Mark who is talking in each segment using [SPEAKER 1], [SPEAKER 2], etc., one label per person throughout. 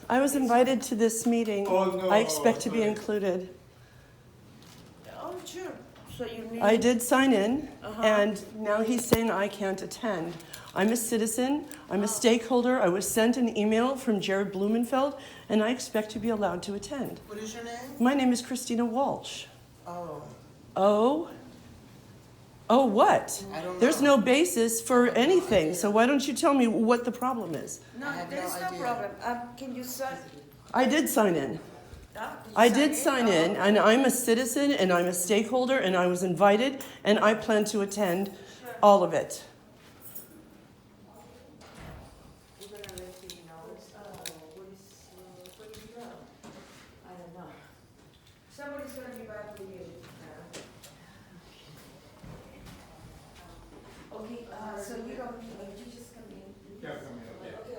[SPEAKER 1] I was invited to this meeting.
[SPEAKER 2] Oh, no.
[SPEAKER 1] I expect to be
[SPEAKER 2] Sorry.
[SPEAKER 1] included.
[SPEAKER 3] Oh, sure. So you need.
[SPEAKER 1] I did sign in,
[SPEAKER 3] Uh-huh.
[SPEAKER 1] and now he's saying I can't attend. I'm a citizen. I'm a stakeholder. I was sent an email from Jared Blumenfeld, and I expect to be allowed to attend.
[SPEAKER 3] What is your name?
[SPEAKER 1] My name is Christina Walsh.
[SPEAKER 3] Oh,
[SPEAKER 1] Oh? Oh, what?
[SPEAKER 3] I don't know.
[SPEAKER 1] There's no basis for anything, so why don't you tell me what the problem is?
[SPEAKER 3] No,
[SPEAKER 4] I have
[SPEAKER 3] there's
[SPEAKER 4] no
[SPEAKER 3] no
[SPEAKER 4] idea.
[SPEAKER 3] problem. Can you sign?
[SPEAKER 1] I did sign in.
[SPEAKER 3] Did you
[SPEAKER 1] I did sign
[SPEAKER 3] Oh,
[SPEAKER 1] in, and I'm a citizen, and I'm a stakeholder, and I was invited, and I plan to attend
[SPEAKER 3] Sure.
[SPEAKER 1] all of it.
[SPEAKER 3] We're gonna let you know. Where did you go? I don't know. Somebody's gonna be back with you. Okay, so you don't, you just come in.
[SPEAKER 2] Yeah, come here.
[SPEAKER 3] Okay, okay.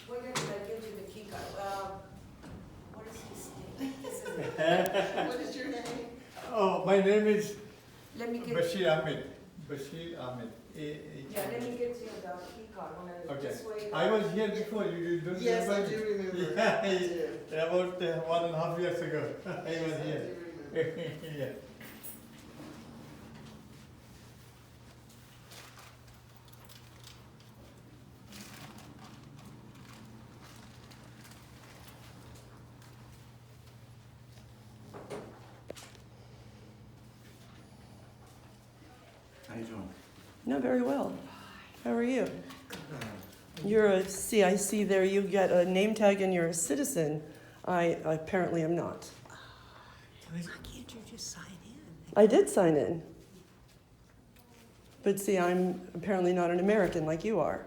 [SPEAKER 3] We're gonna give you the key card. What is his name? What is your name?
[SPEAKER 2] Oh, my name is
[SPEAKER 3] Let me get,
[SPEAKER 2] Bashir Ahmed. Bashir Ahmed.
[SPEAKER 3] yeah, let me get you the key card. When
[SPEAKER 2] Okay.
[SPEAKER 3] Just wait.
[SPEAKER 2] I was here before. You don't
[SPEAKER 4] Yes, I
[SPEAKER 2] remember?
[SPEAKER 4] do remember.
[SPEAKER 2] Yeah,
[SPEAKER 4] I do.
[SPEAKER 2] about 1.5 years ago. I was
[SPEAKER 4] Yes, I
[SPEAKER 2] here.
[SPEAKER 4] do remember.
[SPEAKER 2] Yeah.
[SPEAKER 5] How you doing?
[SPEAKER 1] No, very well. How are you? You're a, see, I see there you get a name tag and you're a citizen. I apparently am not.
[SPEAKER 4] Why can't you just sign in?
[SPEAKER 1] I did sign in. But see, I'm apparently not an American like you are.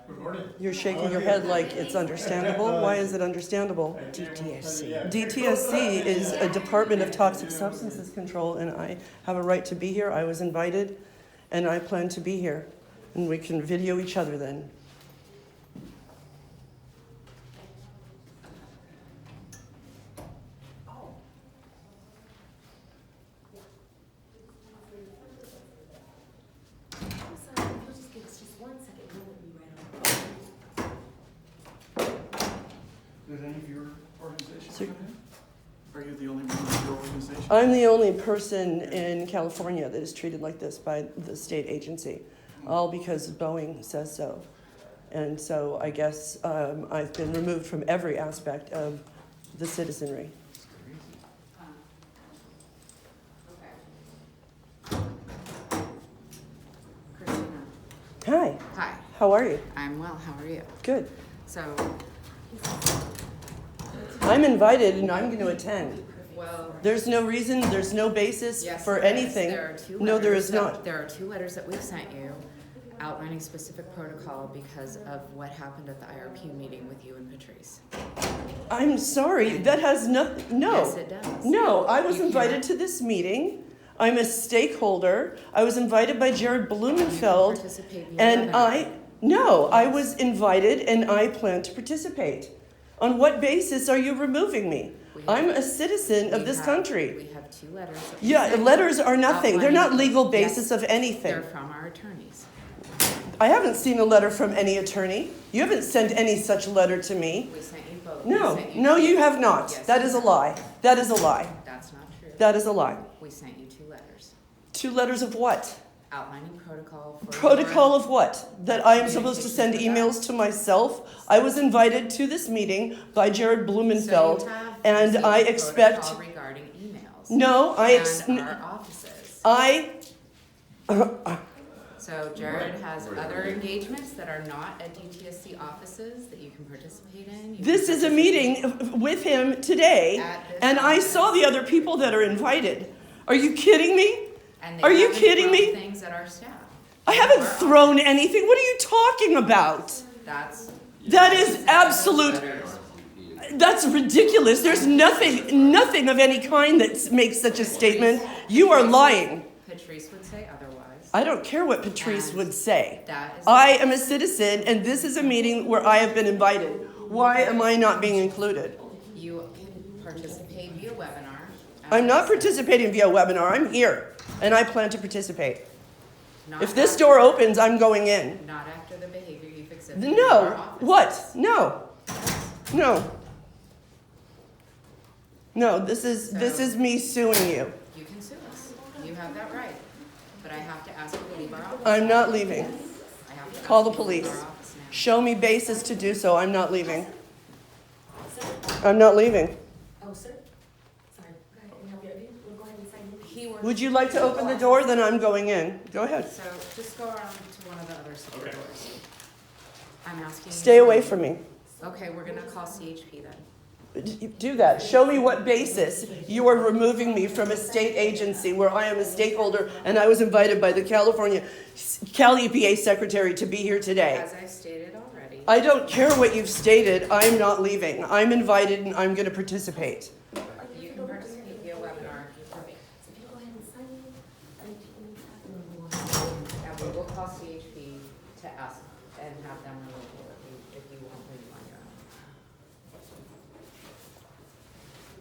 [SPEAKER 2] Good morning.
[SPEAKER 1] You're shaking your head like it's understandable. Why is it understandable?
[SPEAKER 4] DTSC.
[SPEAKER 2] Yeah.
[SPEAKER 1] DTSC is a Department of Toxic Substances Control, and I have a right to be here. I was invited, and I plan to be here. And we can video each other then.
[SPEAKER 6] I'm sorry, if you'll just give us just 1 second, we'll be right on.
[SPEAKER 5] Did any of your organization
[SPEAKER 1] Sir?
[SPEAKER 5] come in? Are you the only one in your organization?
[SPEAKER 1] I'm the only person in California that is treated like this by the state agency, all because Boeing says so. And so I guess I've been removed from every aspect of the citizenry.
[SPEAKER 5] It's crazy.
[SPEAKER 7] Christina.
[SPEAKER 1] Hi,
[SPEAKER 7] Hi,
[SPEAKER 1] how are you?
[SPEAKER 7] I'm well. How are you?
[SPEAKER 1] Good.
[SPEAKER 7] So,
[SPEAKER 1] I'm invited and I'm going to attend.
[SPEAKER 7] well,
[SPEAKER 1] There's no reason, there's no basis
[SPEAKER 7] yes,
[SPEAKER 1] for
[SPEAKER 7] there is.
[SPEAKER 1] anything.
[SPEAKER 7] There are two
[SPEAKER 1] No, there
[SPEAKER 7] letters
[SPEAKER 1] is
[SPEAKER 7] that-
[SPEAKER 1] not.
[SPEAKER 7] There are 2 letters that we've sent you outlining specific protocol because of what happened at the IRP meeting with you and Patrice.
[SPEAKER 1] I'm sorry, that has nothing, no.
[SPEAKER 7] Yes, it does.
[SPEAKER 1] No, I was
[SPEAKER 7] You
[SPEAKER 1] invited
[SPEAKER 7] can't-
[SPEAKER 1] to this meeting. I'm a stakeholder. I was invited by Jared Blumenfeld.
[SPEAKER 7] Participate via
[SPEAKER 1] And
[SPEAKER 7] webinar.
[SPEAKER 1] I was invited and I plan to participate. On what basis are you removing me?
[SPEAKER 7] We have-
[SPEAKER 1] I'm a citizen of
[SPEAKER 7] We
[SPEAKER 1] this
[SPEAKER 7] have-
[SPEAKER 1] country.
[SPEAKER 7] We have 2 letters. That we
[SPEAKER 1] Yeah,
[SPEAKER 7] sent you
[SPEAKER 1] letters are nothing. They're not
[SPEAKER 7] outlining-
[SPEAKER 1] legal basis
[SPEAKER 7] Yes,
[SPEAKER 1] of anything.
[SPEAKER 7] They're from our attorneys.
[SPEAKER 1] I haven't seen a letter from any attorney. You haven't sent any such letter to me.
[SPEAKER 7] We sent you both.
[SPEAKER 1] No,
[SPEAKER 7] We sent
[SPEAKER 1] no, you have not.
[SPEAKER 7] Yes,
[SPEAKER 1] That
[SPEAKER 7] we
[SPEAKER 1] is a
[SPEAKER 7] have.
[SPEAKER 1] lie. That is a lie.
[SPEAKER 7] That's not true.
[SPEAKER 1] That is a lie.
[SPEAKER 7] We sent you 2 letters.
[SPEAKER 1] 2 letters of what?
[SPEAKER 7] Outlining protocol for.
[SPEAKER 1] Protocol of what? That I am supposed to send
[SPEAKER 7] Communications
[SPEAKER 1] emails to myself? I was invited to this meeting by Jared Blumenfeld,
[SPEAKER 7] So you have
[SPEAKER 1] and
[SPEAKER 7] received
[SPEAKER 1] I expect.
[SPEAKER 7] protocol regarding emails.
[SPEAKER 1] No,
[SPEAKER 7] And our offices. So Jared has other engagements that are not at DTSC offices that you can participate in. You
[SPEAKER 1] This
[SPEAKER 7] can
[SPEAKER 1] is a
[SPEAKER 7] participate
[SPEAKER 1] meeting with him today,
[SPEAKER 7] at this
[SPEAKER 1] and I
[SPEAKER 7] office.
[SPEAKER 1] saw the other people that are invited. Are you kidding me?
[SPEAKER 7] And they
[SPEAKER 1] Are you
[SPEAKER 7] haven't
[SPEAKER 1] kidding
[SPEAKER 7] thrown
[SPEAKER 1] me?
[SPEAKER 7] Things at our staff.
[SPEAKER 1] I haven't
[SPEAKER 7] Our
[SPEAKER 1] thrown
[SPEAKER 7] office.
[SPEAKER 1] anything. What are you talking about?
[SPEAKER 7] That's.
[SPEAKER 1] That is absolute.
[SPEAKER 7] Letters.
[SPEAKER 1] That's ridiculous. There's nothing of any kind that makes such a statement. You are lying.
[SPEAKER 7] Patrice would say otherwise.
[SPEAKER 1] I don't care what Patrice would say.
[SPEAKER 7] That is.
[SPEAKER 1] I am a citizen, and this is a meeting where I have been invited. Why am I not being included?
[SPEAKER 7] You can participate via webinar.
[SPEAKER 1] I'm not participating via webinar. I'm here, and I plan to participate.
[SPEAKER 7] Not
[SPEAKER 1] If this
[SPEAKER 7] after-
[SPEAKER 1] door opens, I'm going in.
[SPEAKER 7] Not after the behavior you've exhibited if you leave
[SPEAKER 1] No,
[SPEAKER 7] our offices.
[SPEAKER 1] what? No, no. No, this is me suing you.
[SPEAKER 7] You can sue us. You have that right. But I have to ask you to leave our office.
[SPEAKER 1] I'm not leaving.
[SPEAKER 7] I have to
[SPEAKER 1] Call
[SPEAKER 7] ask
[SPEAKER 1] the
[SPEAKER 7] you to leave
[SPEAKER 1] police.
[SPEAKER 7] our office now.
[SPEAKER 1] Show me basis to do so. I'm not leaving. I'm not leaving.
[SPEAKER 6] Oh, sir? Sorry, I can help you. We'll go ahead and sign in.
[SPEAKER 7] He works.
[SPEAKER 1] Would you like to open the door? Then I'm going in. Go ahead.
[SPEAKER 7] So just go around to one of the other secret doors. I'm asking you.
[SPEAKER 1] Stay away from me.
[SPEAKER 7] Okay, we're gonna call CHP then.
[SPEAKER 1] Do that. Show me what basis you are removing me from a state agency where I am a stakeholder and I was invited by the Cal EPA secretary to be here today.
[SPEAKER 7] As I stated already.
[SPEAKER 1] I don't care what you've stated. I'm not leaving. I'm invited and I'm going to participate.
[SPEAKER 7] You can participate via webinar.
[SPEAKER 6] So if you go ahead and sign in,
[SPEAKER 7] And we will call CHP to ask and have them remove you if you won't leave on your own.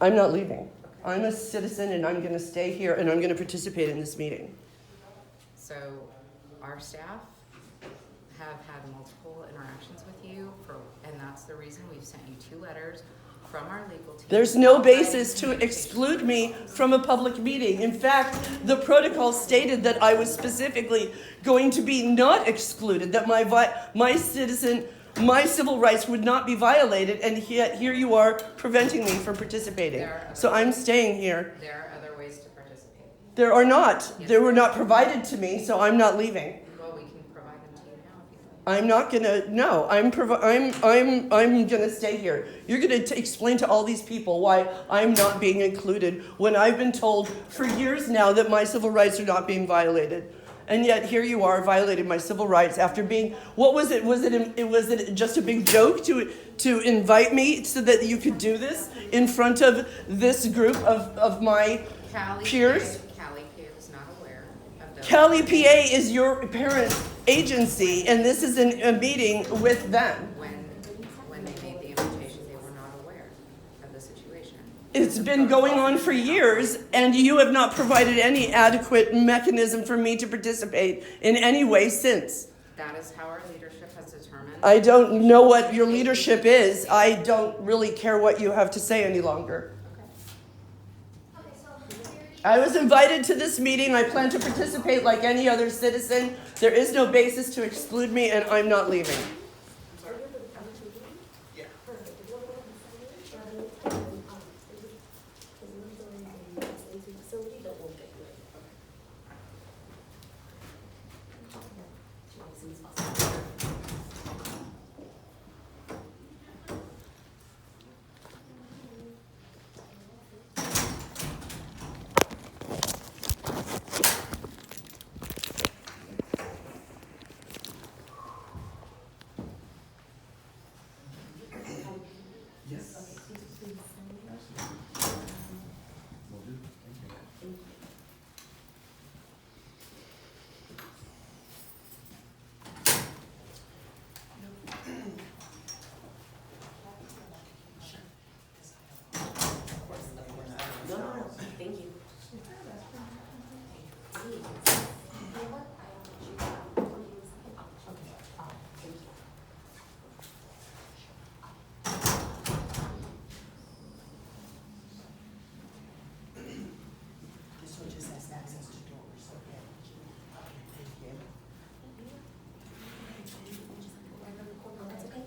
[SPEAKER 1] I'm not leaving. I'm a citizen and I'm going to stay here and I'm going to participate in this meeting.
[SPEAKER 7] So our staff have had multiple interactions with you and that's the reason we've sent you 2 letters from our legal team.
[SPEAKER 1] There's no
[SPEAKER 7] outlining
[SPEAKER 1] basis to
[SPEAKER 7] communication.
[SPEAKER 1] exclude me from a public meeting. In fact, the protocol stated that I was specifically going to be not excluded, that my civil rights would not be violated, and yet here you are preventing me from participating. So I'm staying here.
[SPEAKER 7] There are other ways to participate.
[SPEAKER 1] There are not. They were not provided to me, so I'm not leaving.
[SPEAKER 7] Well, we can provide them to you now if you'd like.
[SPEAKER 1] I'm not gonna. No, I'm gonna stay here. You're gonna explain to all these people why I'm not being included when I've been told for years now that my civil rights are not being violated, and yet here you are violating my civil rights after being. What was it? Was it just a big joke to invite me so that you could do this in front of this group of my peers?
[SPEAKER 7] Cal EPA was not aware of those.
[SPEAKER 1] Cal EPA is your parent agency, and this is a meeting with them.
[SPEAKER 7] When they made the invitation, they were not aware of the situation.
[SPEAKER 1] It's been going on for years, and you have not provided any adequate mechanism for me to participate in any way since.
[SPEAKER 7] That is how our leadership has determined.
[SPEAKER 1] I don't know what your leadership is. I don't really care what you have to say any longer. I was invited to this meeting. I plan to participate like any other citizen. There is no basis to exclude me, and I'm not leaving.
[SPEAKER 5] Yeah.
[SPEAKER 6] facility, but we'll get you in. As soon as possible.
[SPEAKER 5] Yes.
[SPEAKER 6] Okay, please sign it.
[SPEAKER 5] Will do. Thank you.
[SPEAKER 6] Thank you. No, thank you.
[SPEAKER 4] This one just has access to doors, okay? Okay, thank you.
[SPEAKER 6] That's okay.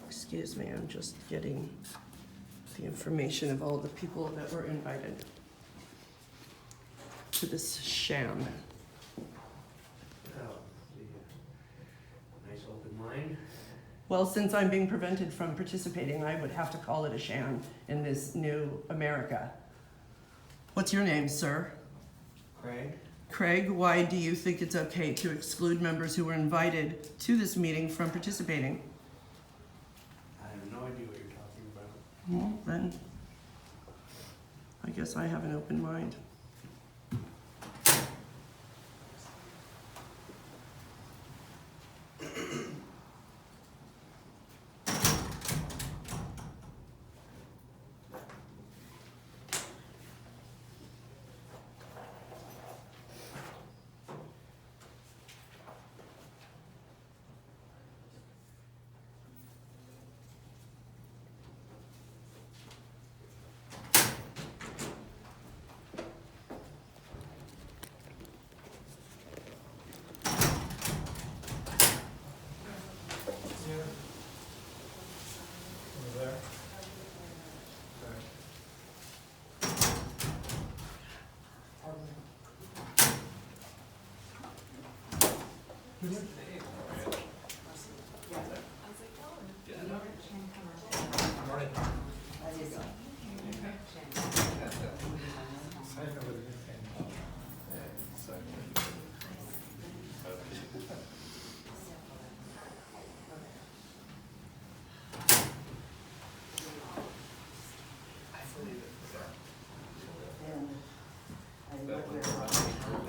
[SPEAKER 1] Excuse me, I'm just getting the information of all the people that were invited to this sham.
[SPEAKER 8] Nice open mind.
[SPEAKER 1] Well, since I'm being prevented from participating, I would have to call it a sham in this new America. What's your name, sir?
[SPEAKER 8] Craig?
[SPEAKER 1] Craig, why do you think it's okay to exclude members who were invited to this meeting from participating?
[SPEAKER 8] I have no idea what you're talking about.
[SPEAKER 1] Well, then, I guess I have an open mind.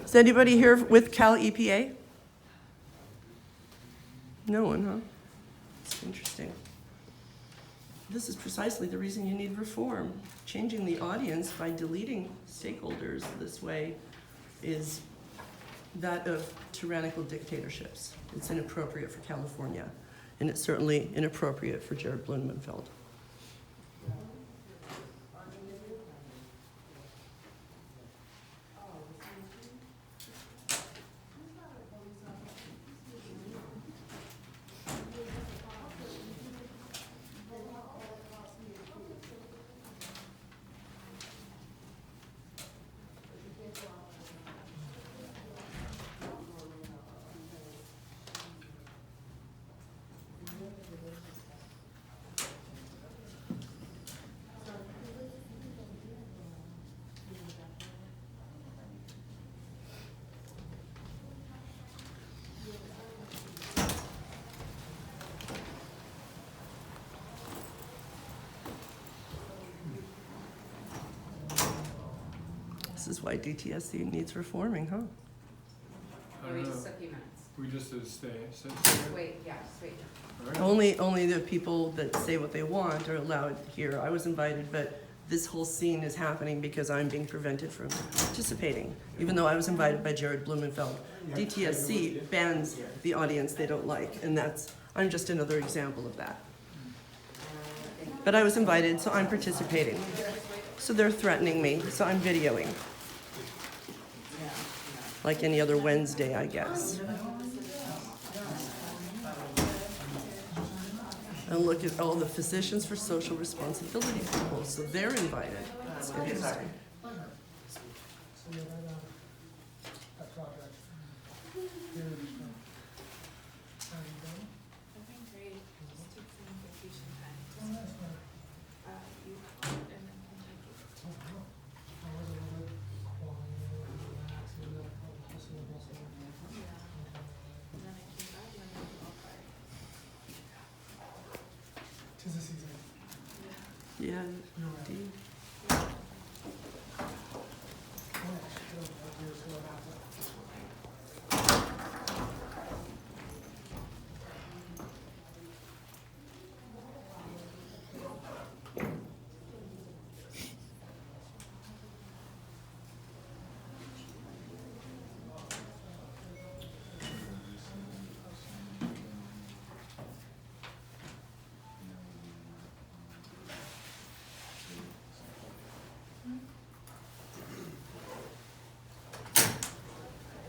[SPEAKER 1] Is anybody here with Cal EPA? No one, huh? It's interesting. This is precisely the reason you need reform. Changing the audience by deleting stakeholders this way is that of tyrannical dictatorships. It's inappropriate for California, and it's certainly inappropriate for Jared Blumenfeld. This is why DTSC needs reforming, huh?
[SPEAKER 7] Wait just a few minutes.
[SPEAKER 5] We just stay.
[SPEAKER 7] Wait, yeah, wait.
[SPEAKER 1] Only the people that say what they want are allowed here. I was invited, but this whole scene is happening because I'm being prevented from participating, even though I was invited by Jared Blumenfeld. DTSC bans the audience they don't like, and I'm just another example of that. But I was invited, so I'm participating. So they're threatening me, so I'm videoing. Like any other Wednesday, I guess. And look at all the Physicians for Social Responsibility people, so they're invited. It's interesting. Yeah, indeed.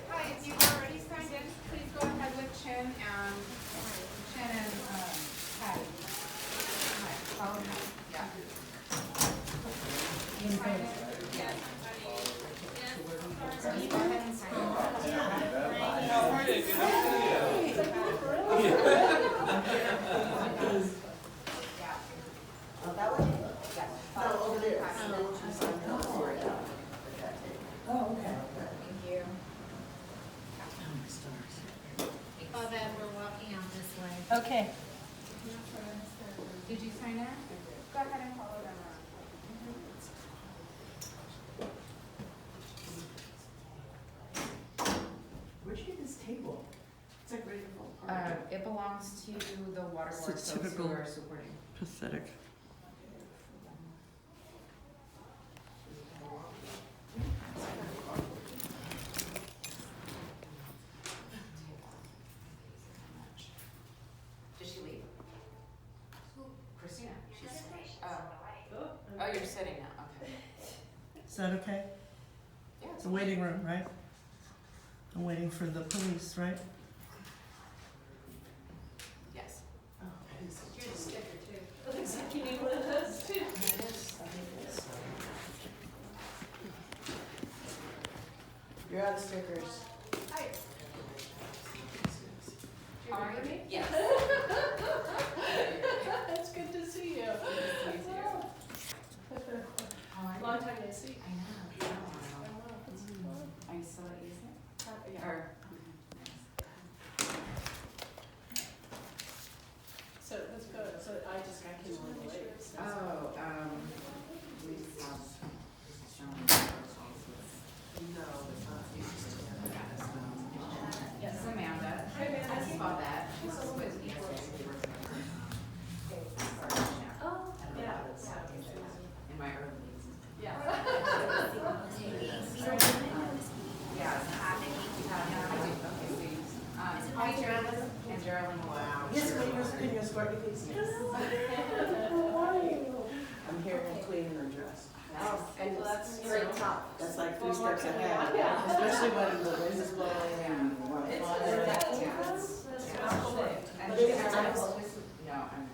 [SPEAKER 7] Hi, if you've already signed in, please go ahead with Chin and Patty. Hi, follow me. Yeah. You sign it? Yes. Can you go ahead and sign it? Thank you.
[SPEAKER 6] Claudette, we're walking out this way.
[SPEAKER 4] Okay.
[SPEAKER 7] Did you sign it? Go ahead and follow them
[SPEAKER 4] Where'd you get this table? It's like ready to fall apart.
[SPEAKER 7] around. It belongs to the water
[SPEAKER 1] It's
[SPEAKER 7] board
[SPEAKER 1] a
[SPEAKER 7] folks who
[SPEAKER 1] typical-
[SPEAKER 7] are supporting.
[SPEAKER 1] Pathetic.
[SPEAKER 7] Did she leave? Christina? She's, oh, you're sitting now, okay.
[SPEAKER 1] Is that okay?
[SPEAKER 7] Yeah,
[SPEAKER 1] It's a waiting room, right? I'm waiting for the police, right?
[SPEAKER 7] yes.
[SPEAKER 6] Here's a sticker too. Looks like you need one of those too.
[SPEAKER 4] You're out of stickers.
[SPEAKER 7] Hi.
[SPEAKER 6] you remember me?
[SPEAKER 7] Yes.
[SPEAKER 6] It's good to see you. Long time no see.
[SPEAKER 7] I know. Are you still at USC?
[SPEAKER 6] Yeah.
[SPEAKER 7] Or?
[SPEAKER 6] So let's go, so I came a little late. so-
[SPEAKER 7] Oh, we have shown.
[SPEAKER 4] No, it's not.
[SPEAKER 7] This is Amanda.
[SPEAKER 6] Hi, Amanda.
[SPEAKER 7] I saw that. She was with ESA.
[SPEAKER 6] Oh, yeah.
[SPEAKER 7] In my early days.
[SPEAKER 6] Yeah.
[SPEAKER 7] Yeah. I do. Okay, sweet. Hi, Geraldine. And Geraldine. Wow.
[SPEAKER 4] Yes, can you escort me, please? I'm here in cleaning her dress.
[SPEAKER 6] Oh, and that's great top.
[SPEAKER 4] That's like
[SPEAKER 6] Well,
[SPEAKER 4] 3
[SPEAKER 6] more
[SPEAKER 4] steps
[SPEAKER 6] coming
[SPEAKER 4] ahead,
[SPEAKER 6] out, yeah.
[SPEAKER 4] especially when the wind is blowing and you want to
[SPEAKER 6] It's,
[SPEAKER 4] fly.
[SPEAKER 6] that's cool day.
[SPEAKER 7] And
[SPEAKER 4] But
[SPEAKER 7] she
[SPEAKER 4] it's
[SPEAKER 7] has
[SPEAKER 4] nice.
[SPEAKER 7] no, I'm.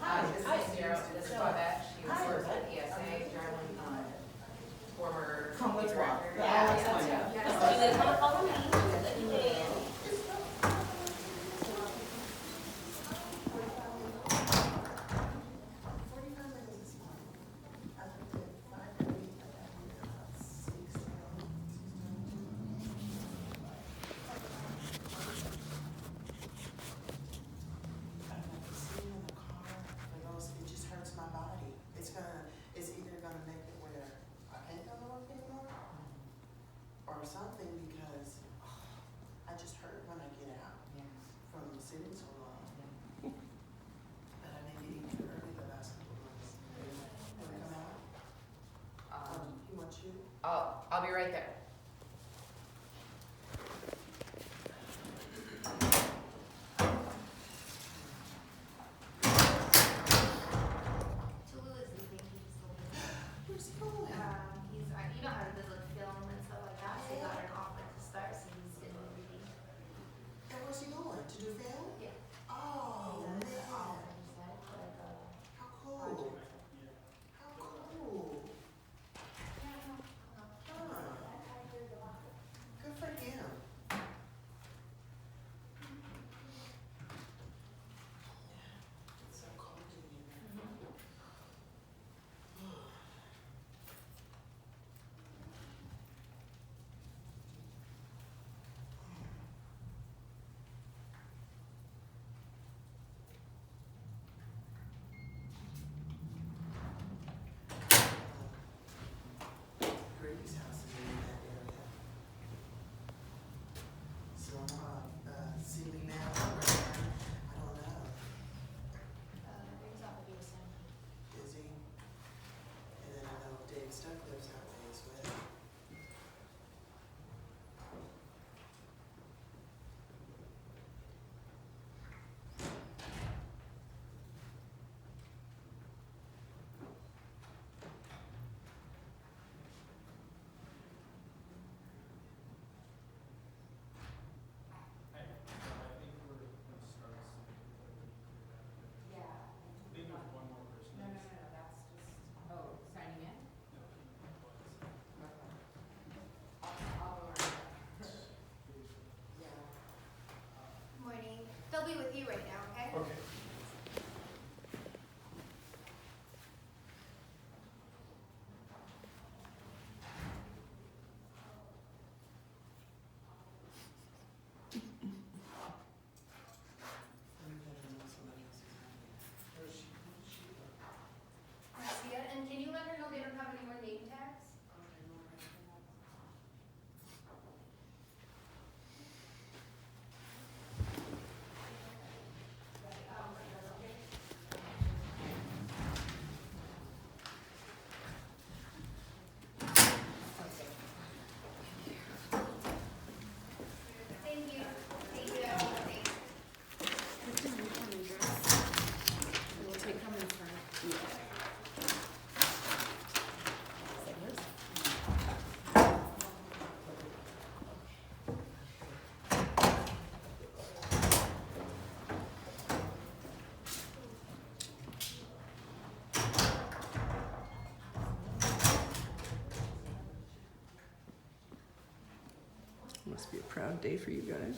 [SPEAKER 6] Hi.
[SPEAKER 7] This is Gerald, this is Claudette, she works at ESA, Geraldine, former.
[SPEAKER 4] Come, let's walk.
[SPEAKER 7] director.
[SPEAKER 4] Yeah, that's fine.
[SPEAKER 6] Yeah. You guys wanna follow me?
[SPEAKER 4] It just hurts my body. It's either gonna make it where I can't go to work anymore or something because I just hurt when I get out from sitting so long. But I may be eating early the last couple of months. Wanna come out? He wants you?
[SPEAKER 7] I'll be right there.
[SPEAKER 9] Tulu is leaving, he's leaving.
[SPEAKER 4] Where's he going?
[SPEAKER 9] He's, you know how to look film and stuff like that, so he got an offer to start, so he's gonna be leaving.
[SPEAKER 4] And where's he going? To do film?
[SPEAKER 9] Yeah.
[SPEAKER 4] Oh,
[SPEAKER 9] He
[SPEAKER 4] man.
[SPEAKER 9] said, he said, like,
[SPEAKER 4] How cool. How cool.
[SPEAKER 9] yeah, no, no.
[SPEAKER 4] Huh.
[SPEAKER 9] I heard about it.
[SPEAKER 4] Good for him. It's so cold in here. Grady's house is in that area. So, see me now, I don't know,
[SPEAKER 9] Brings off of Yosemite.
[SPEAKER 4] is he? And then I know Dave Stuck lives out there as well.
[SPEAKER 7] Yeah.
[SPEAKER 2] I think there's one more person.
[SPEAKER 7] No, that's just, oh, signing in? I'll go around. Yeah.
[SPEAKER 9] Morning. They'll be with you right now, okay?
[SPEAKER 2] Okay.
[SPEAKER 9] Marcia, and can you let her know they don't have any more name tags? Thank you. Thank you. Thanks.
[SPEAKER 6] We'll take come in front.
[SPEAKER 1] Must be a proud day for you guys.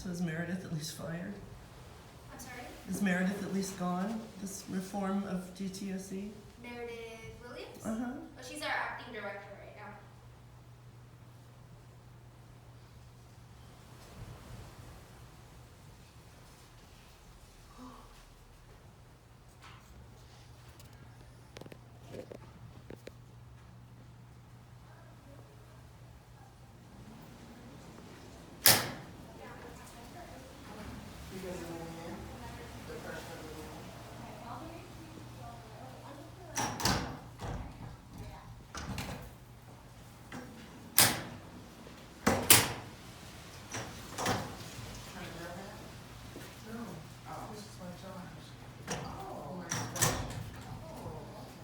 [SPEAKER 1] So is Meredith at least fired?
[SPEAKER 9] I'm sorry,
[SPEAKER 1] Is Meredith at least gone, this reform of DTSC?
[SPEAKER 9] Meredith Williams?
[SPEAKER 1] Uh-huh.
[SPEAKER 9] Well, she's our acting director right now.
[SPEAKER 4] Because in the end, the person of the end. Trying to grab that? No. Oh. This is my charge. Oh. My special.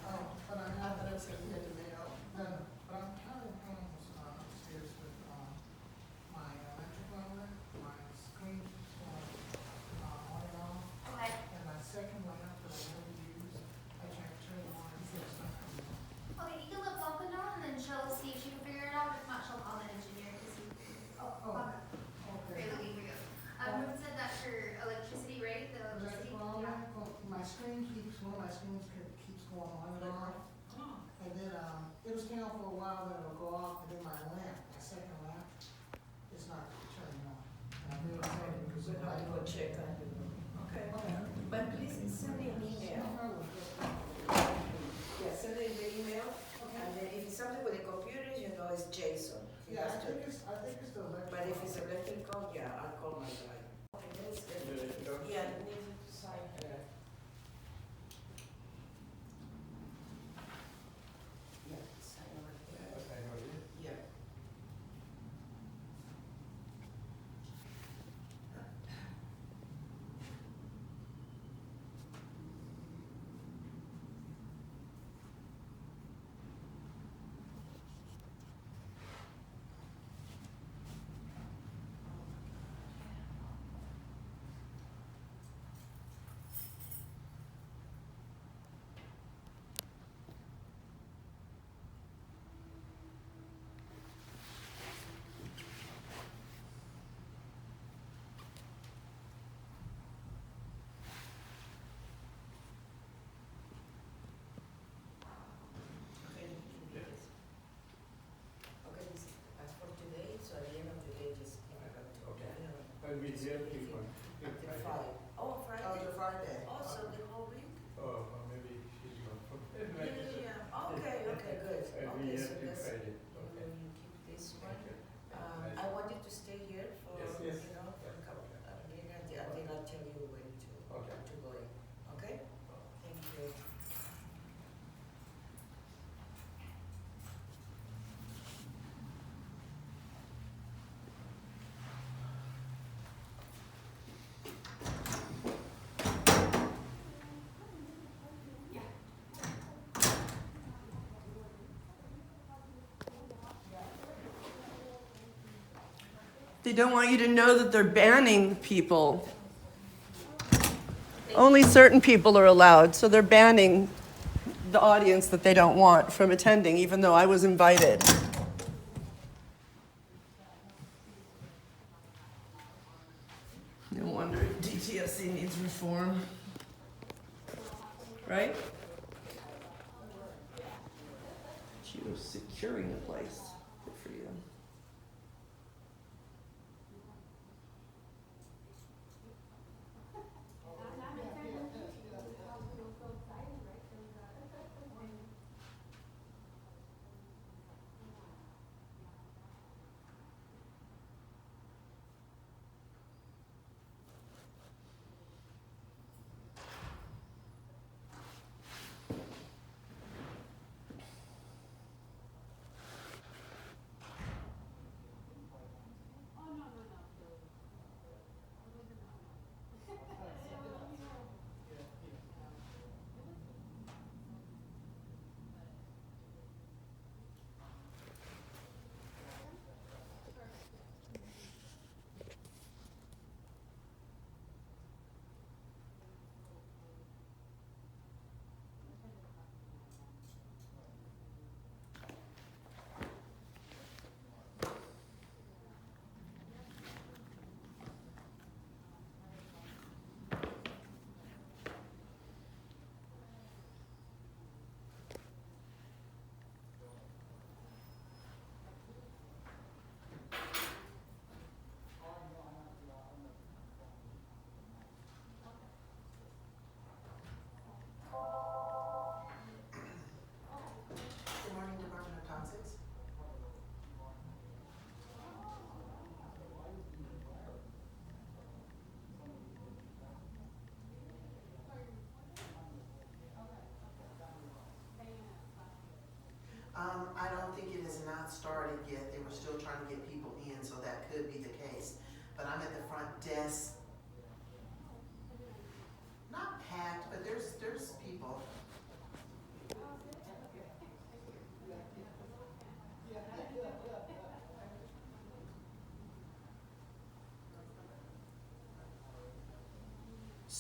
[SPEAKER 4] Oh, but I thought it said we had to mail. No, but I'm having problems upstairs with my electric outlet, my screen keeps going on and off.
[SPEAKER 9] Okay.
[SPEAKER 4] And my second lamp that I never use, I can't turn it on, it's not coming on.
[SPEAKER 9] Okay, you can look up and down and then she'll see if she can figure it out. If not, she'll call the engineer to see.
[SPEAKER 4] Oh,
[SPEAKER 9] Okay.
[SPEAKER 4] okay.
[SPEAKER 9] You're looking for you. You said that for electricity, right? The electricity?
[SPEAKER 4] Electric outlet,
[SPEAKER 9] Yeah.
[SPEAKER 4] my screen keeps, one of my screens keeps going on and off. And then, it was down for a while, then it'll go off, and then my lamp, my second lamp, is not turning on. And I'm really sorry, because
[SPEAKER 3] We'll have to go check on it. Okay. But please send me an email. Yeah, send it in the email, and then if it's something with the computers, you know, it's Jason. He
[SPEAKER 4] Yeah,
[SPEAKER 3] has to-
[SPEAKER 4] I think it's the electric.
[SPEAKER 3] But if it's electrical, yeah, I'll call my guy. Okay, that is good. Yeah, I need you to sign her. Yeah, sign over there. Yeah. Okay, okay, this is as for today, so at the end of the day, just give it up to.
[SPEAKER 8] Okay.
[SPEAKER 3] Yeah.
[SPEAKER 8] I'll be there till one.
[SPEAKER 3] Until 5. Oh, Friday?
[SPEAKER 4] Oh, the Friday.
[SPEAKER 3] Oh, so the whole week?
[SPEAKER 8] Oh, maybe she's gone.
[SPEAKER 3] Yeah. Okay, okay, good.
[SPEAKER 8] I'll be
[SPEAKER 3] Okay,
[SPEAKER 8] here
[SPEAKER 3] so
[SPEAKER 8] till
[SPEAKER 3] that's,
[SPEAKER 8] Friday.
[SPEAKER 3] you
[SPEAKER 8] Okay.
[SPEAKER 3] keep this one.
[SPEAKER 8] Thank you.
[SPEAKER 3] I want you to stay here for,
[SPEAKER 8] Yes,
[SPEAKER 3] you
[SPEAKER 8] yes.
[SPEAKER 3] know, for a couple, until I tell you when
[SPEAKER 8] Okay.
[SPEAKER 3] to go in, okay? Thank you.
[SPEAKER 1] They don't want you to know that they're banning people. Only certain people are allowed, so they're banning the audience that they don't want from attending, even though I was invited. No wonder DTSC needs reform. Right? She was securing the place. Good for you.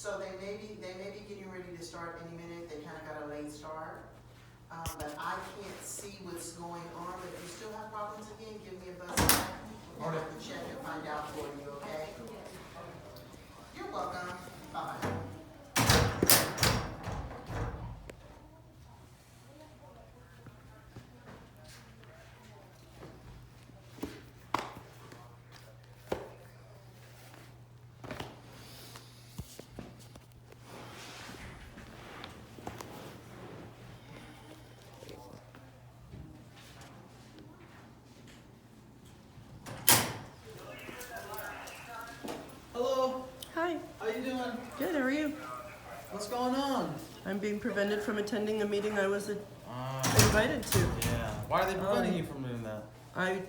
[SPEAKER 4] So they may be getting ready to start any minute, they kinda got a late start. But I can't see what's going on, but if you still have problems again, give me a buzz back. Or I can check and find out for you, okay? You're welcome, bye.
[SPEAKER 5] Hello,
[SPEAKER 1] Hi,
[SPEAKER 5] how you doing?
[SPEAKER 1] good, how are you?
[SPEAKER 5] What's going on?
[SPEAKER 1] I'm being prevented from attending a meeting I was
[SPEAKER 5] Ah,
[SPEAKER 1] invited to.
[SPEAKER 5] yeah. Why are they preventing you from doing that?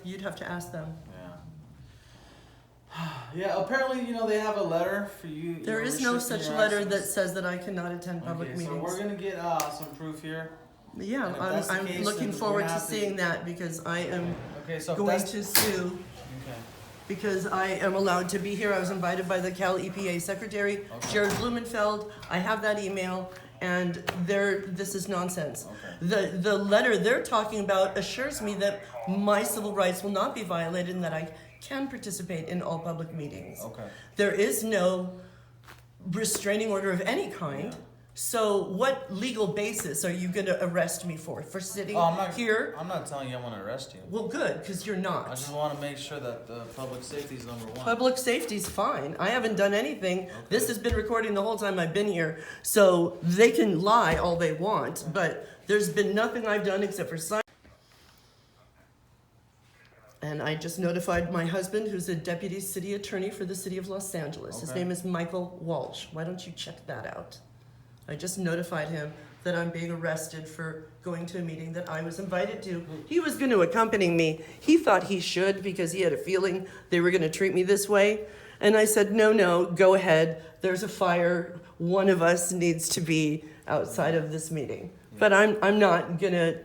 [SPEAKER 1] You'd have to ask them.
[SPEAKER 5] Yeah. Yeah, apparently, they have a letter for you.
[SPEAKER 1] There is no
[SPEAKER 5] restricting
[SPEAKER 1] such
[SPEAKER 5] your
[SPEAKER 1] letter that
[SPEAKER 5] access.
[SPEAKER 1] says that I cannot attend public
[SPEAKER 5] Okay,
[SPEAKER 1] meetings.
[SPEAKER 5] so we're gonna get some proof here.
[SPEAKER 1] Yeah,
[SPEAKER 5] And if that's the
[SPEAKER 1] I'm
[SPEAKER 5] case,
[SPEAKER 1] looking
[SPEAKER 5] then
[SPEAKER 1] forward
[SPEAKER 5] we
[SPEAKER 1] to
[SPEAKER 5] have to-
[SPEAKER 1] seeing that because I am
[SPEAKER 5] Okay, so if
[SPEAKER 1] going
[SPEAKER 5] that's
[SPEAKER 1] to sue
[SPEAKER 5] okay.
[SPEAKER 1] because I am allowed to be here. I was invited by the Cal EPA Secretary,
[SPEAKER 5] Okay.
[SPEAKER 1] Jared Blumenfeld. I have that email, and this is nonsense.
[SPEAKER 5] Okay.
[SPEAKER 1] The letter they're talking about assures me that my civil rights will not be violated and that I can participate in all public meetings.
[SPEAKER 5] Okay.
[SPEAKER 1] There is no restraining order of any kind. So what legal basis are you going to arrest me for sitting here?
[SPEAKER 5] I'm not telling you I want to arrest you.
[SPEAKER 1] Well, good, because you're
[SPEAKER 5] I
[SPEAKER 1] not.
[SPEAKER 5] just want to make sure that the public safety is number one.
[SPEAKER 1] Public safety's fine. I haven't done anything. This has been recording the whole time I've been here. So they can lie all they want, but there's been nothing I've done except for sign. And I just notified my husband, who's a deputy city attorney for the city of Los Angeles. His
[SPEAKER 5] Okay.
[SPEAKER 1] name is Michael Walsh. Why don't you check that out? I just notified him that I'm being arrested for going to a meeting that I was invited to. He was going to accompany me. He thought he should because he had a feeling they were going to treat me this way. And I said, no, go ahead. There's a fire. One of us needs to be outside of this meeting. But I'm not going to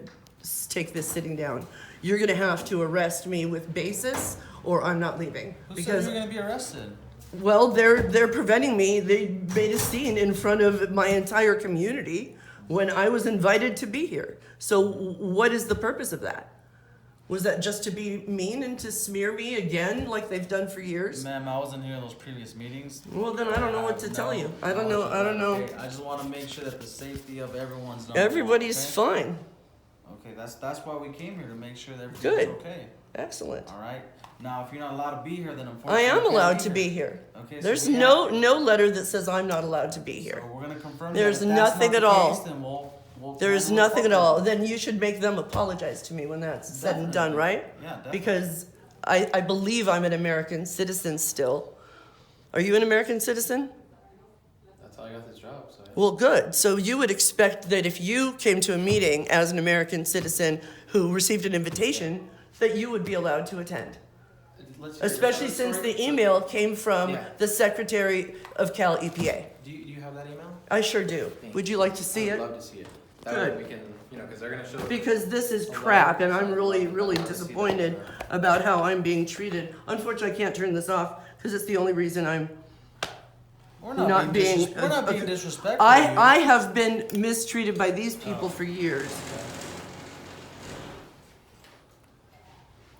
[SPEAKER 1] take this sitting down. You're going to have to arrest me with basis or I'm not leaving.
[SPEAKER 5] Who said you were going to be arrested?
[SPEAKER 1] Well, they're preventing me. They made a scene in front of my entire community when I was invited to be here. So what is the purpose of that? Was that just to be mean and to smear me again like they've done for years?
[SPEAKER 5] Ma'am, I wasn't here in those previous meetings.
[SPEAKER 1] Well, then I don't know what to tell you. I don't know.
[SPEAKER 5] Okay, I just want to make sure that the safety of everyone's number
[SPEAKER 1] Everybody's
[SPEAKER 5] one,
[SPEAKER 1] fine.
[SPEAKER 5] okay? That's why we came here, to make sure that everything's
[SPEAKER 1] Good.
[SPEAKER 5] okay.
[SPEAKER 1] Excellent.
[SPEAKER 5] All right. Now, if you're not allowed to be here, then
[SPEAKER 1] I
[SPEAKER 5] unfortunately
[SPEAKER 1] am
[SPEAKER 5] you can't
[SPEAKER 1] allowed to be here.
[SPEAKER 5] Okay. So
[SPEAKER 1] There's
[SPEAKER 5] we have-
[SPEAKER 1] no letter that says I'm not allowed to be here.
[SPEAKER 5] So we're gonna confirm.
[SPEAKER 1] There's
[SPEAKER 5] that. If that's
[SPEAKER 1] nothing
[SPEAKER 5] not
[SPEAKER 1] at
[SPEAKER 5] the
[SPEAKER 1] all.
[SPEAKER 5] case, then we'll
[SPEAKER 1] There's
[SPEAKER 5] we'll
[SPEAKER 1] nothing at
[SPEAKER 5] fuck
[SPEAKER 1] all.
[SPEAKER 5] with
[SPEAKER 1] Then you should make them apologize to me when that's said and done,
[SPEAKER 5] Definitely.
[SPEAKER 1] right?
[SPEAKER 5] it. Yeah, definitely.
[SPEAKER 1] Because I believe I'm an American citizen still. Are you an American citizen?
[SPEAKER 2] That's how I got this job, so.
[SPEAKER 1] Well, good. So you would expect that if you came to a meeting as an American citizen who received an invitation, that you would be allowed to attend. Especially since the email came from
[SPEAKER 2] Yeah.
[SPEAKER 1] the Secretary of Cal EPA.
[SPEAKER 2] Do you have that email?
[SPEAKER 1] I sure do. Would you like to see
[SPEAKER 2] I
[SPEAKER 1] it?
[SPEAKER 2] would love to see it. That
[SPEAKER 1] Good.
[SPEAKER 2] way we can, because they're gonna show.
[SPEAKER 1] Because this is crap, and I'm really disappointed about how I'm being treated. Unfortunately, I can't turn this off because it's the only reason I'm.
[SPEAKER 5] We're
[SPEAKER 1] not
[SPEAKER 5] not
[SPEAKER 1] being-
[SPEAKER 5] being we're not being disrespectful. to you.
[SPEAKER 1] I have been mistreated by these people for years.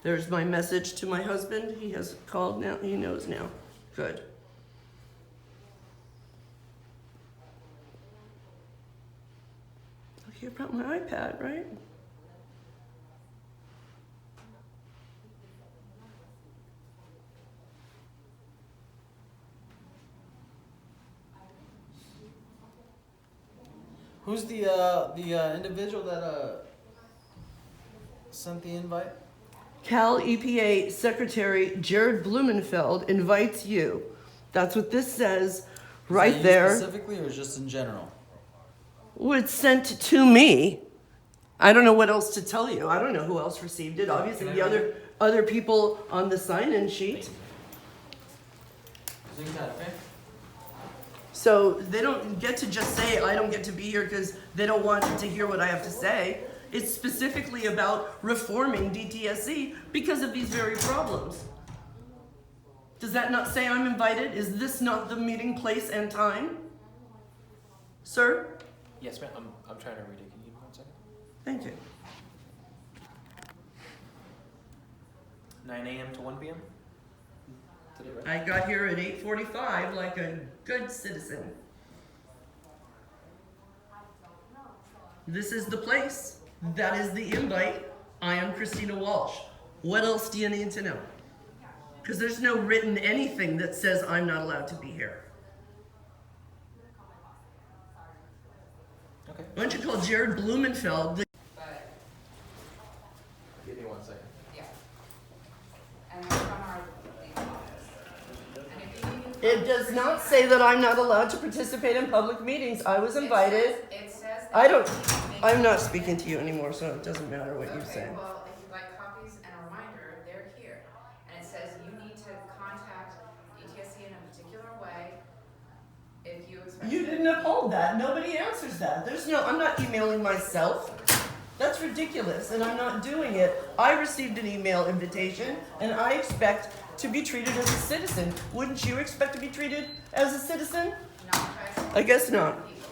[SPEAKER 1] There's my message to my husband. He has called now. He knows now. Good. Look here about my iPad, right?
[SPEAKER 5] Who's the individual that sent the invite?
[SPEAKER 1] Cal EPA Secretary Jared Blumenfeld invites you. That's what this says
[SPEAKER 5] Is
[SPEAKER 1] right
[SPEAKER 5] that you
[SPEAKER 1] there.
[SPEAKER 5] Specifically, or just in general?
[SPEAKER 1] Well, it's sent to me. I don't know what else to tell you. I don't know who else received it. Obviously, the other people on the sign-in sheet.
[SPEAKER 5] Is that okay?
[SPEAKER 1] So they don't get to just say, I don't get to be here because they don't want to hear what I have to say. It's specifically about reforming DTSC because of these very problems. Does that not say I'm invited? Is this not the meeting place and time? Sir?
[SPEAKER 2] Yes, ma'am, I'm trying to read it, can you give me 1 second?
[SPEAKER 1] Thank you.
[SPEAKER 2] 9 AM to 1 PM? Did it right?
[SPEAKER 1] I got here at 8:45 like a good citizen. This is the place. That is the invite. I am Christina Walsh. What else do you need to know? Because there's no written anything that says I'm not allowed to be here.
[SPEAKER 2] Okay.
[SPEAKER 1] Why don't you call Jared Blumenfeld?
[SPEAKER 7] But,
[SPEAKER 2] Give me 1 second.
[SPEAKER 7] yeah. And they're from our legal office. And if you.
[SPEAKER 1] It does not say that I'm not allowed to participate in public meetings. I was invited.
[SPEAKER 7] It says that.
[SPEAKER 1] I don't-
[SPEAKER 7] you need to make-
[SPEAKER 1] I'm not speaking to you anymore, so it doesn't matter what you
[SPEAKER 7] Okay,
[SPEAKER 1] say.
[SPEAKER 7] well, if you'd like copies and a reminder, they're here. And it says you need to contact DTSC in a particular way if you expect.
[SPEAKER 1] You didn't uphold that. Nobody answers that. I'm not emailing myself. That's ridiculous, and I'm not doing it. I received an email invitation, and I expect to be treated as a citizen. Wouldn't you expect to be treated as a citizen?
[SPEAKER 7] Not by
[SPEAKER 1] I guess not.
[SPEAKER 7] people.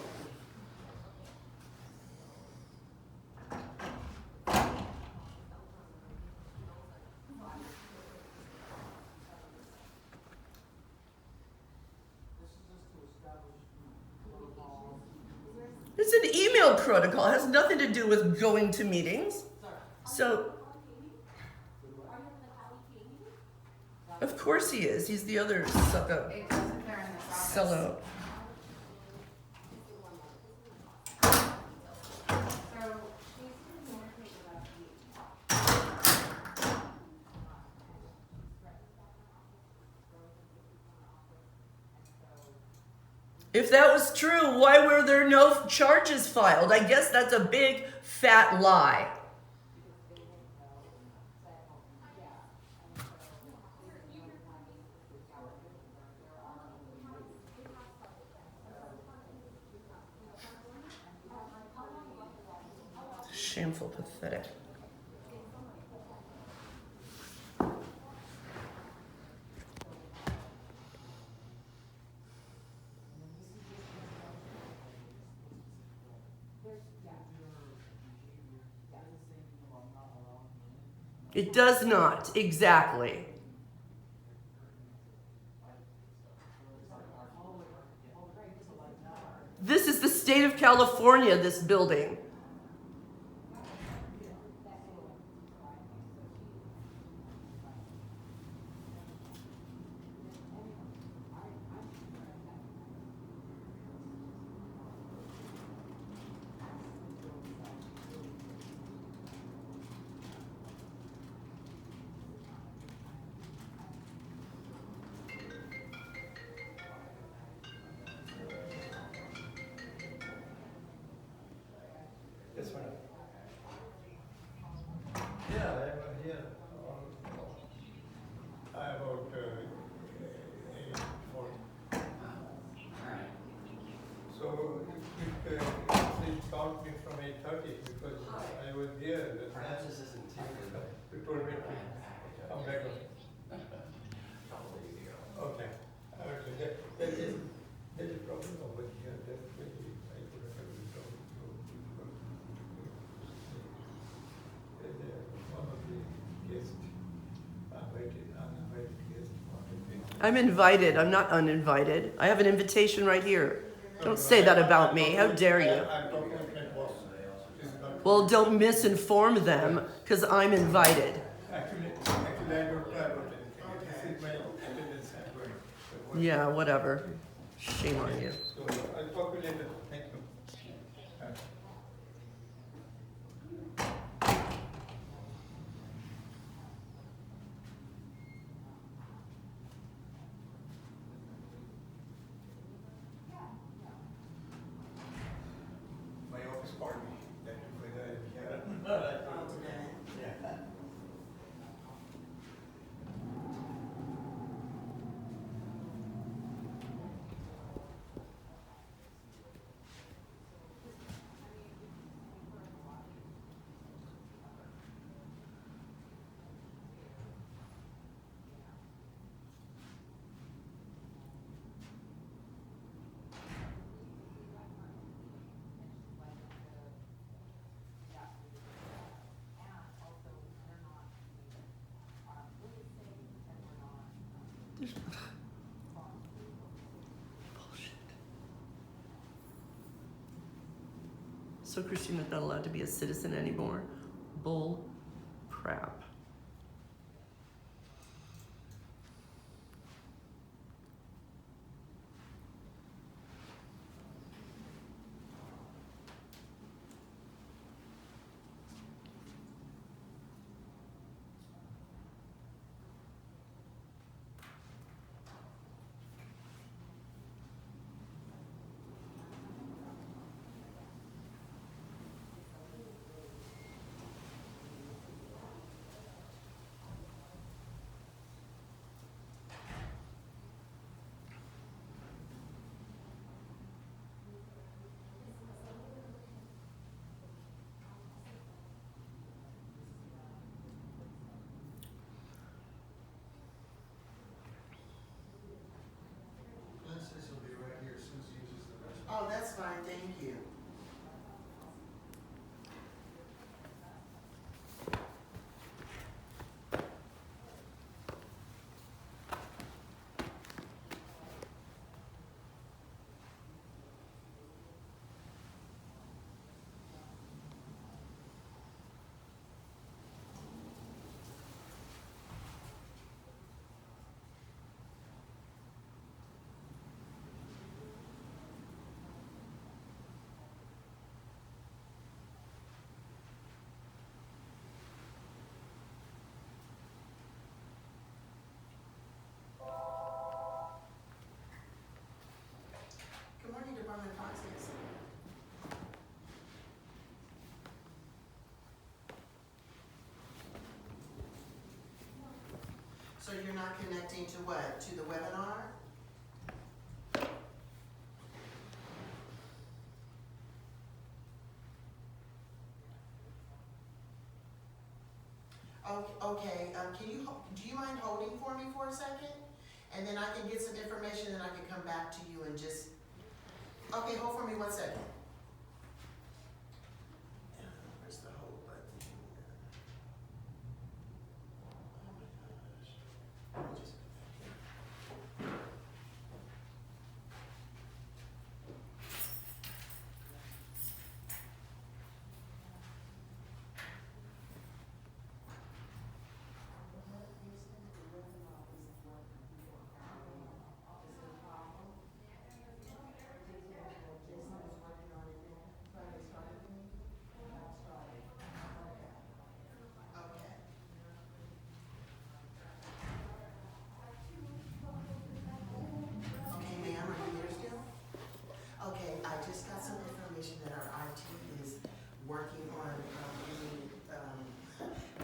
[SPEAKER 1] It's an email protocol. It has nothing to do with going to meetings. So, of course he is. He's the other sucker.
[SPEAKER 7] It doesn't appear in this office.
[SPEAKER 1] Sellout. If that was true, why were there no charges filed? I guess that's a big fat lie. Shameful, pathetic. It does not, exactly. This is the state of California, this building.
[SPEAKER 10] Yes, madam. Yeah, I'm here about 8:40. So it called me from 8:30 because I was there.
[SPEAKER 8] Perhaps this isn't taken, but
[SPEAKER 10] You told me to come back.
[SPEAKER 8] a couple days ago.
[SPEAKER 10] Okay. Okay. There is a problem over here. That's why I couldn't have it done. One of the guests, uninvited guests, wanted me.
[SPEAKER 1] I'm invited. I'm not uninvited. I have an invitation right here. Don't say that about me. How dare you?
[SPEAKER 10] I'm talking to my boss. She's not-
[SPEAKER 1] Well, don't misinform them, because I'm invited.
[SPEAKER 10] Actually, I don't care about anything. This is my attendance I'm going. So what-
[SPEAKER 1] Yeah, whatever. Shame on you.
[SPEAKER 10] So I'll talk to you later. Thank you. My office called me that whether I'm here or not. I told them, yeah.
[SPEAKER 1] So Christina's not allowed to be a citizen anymore. Bull crap.
[SPEAKER 10] Francis will be right here as soon as he uses the restroom.
[SPEAKER 4] Oh, that's fine, thank you. Good morning, Department of Finance. So you're not connecting to what? To the webinar? Okay, do you mind holding for me for a second? And then I can get some information and I can come back to you and just, okay, hold for me 1 second. Where's the hold button? Oh my gosh. Let me just put that here. Okay. Okay, ma'am, are you there still? Okay, I just got some information that our IT is working on, any,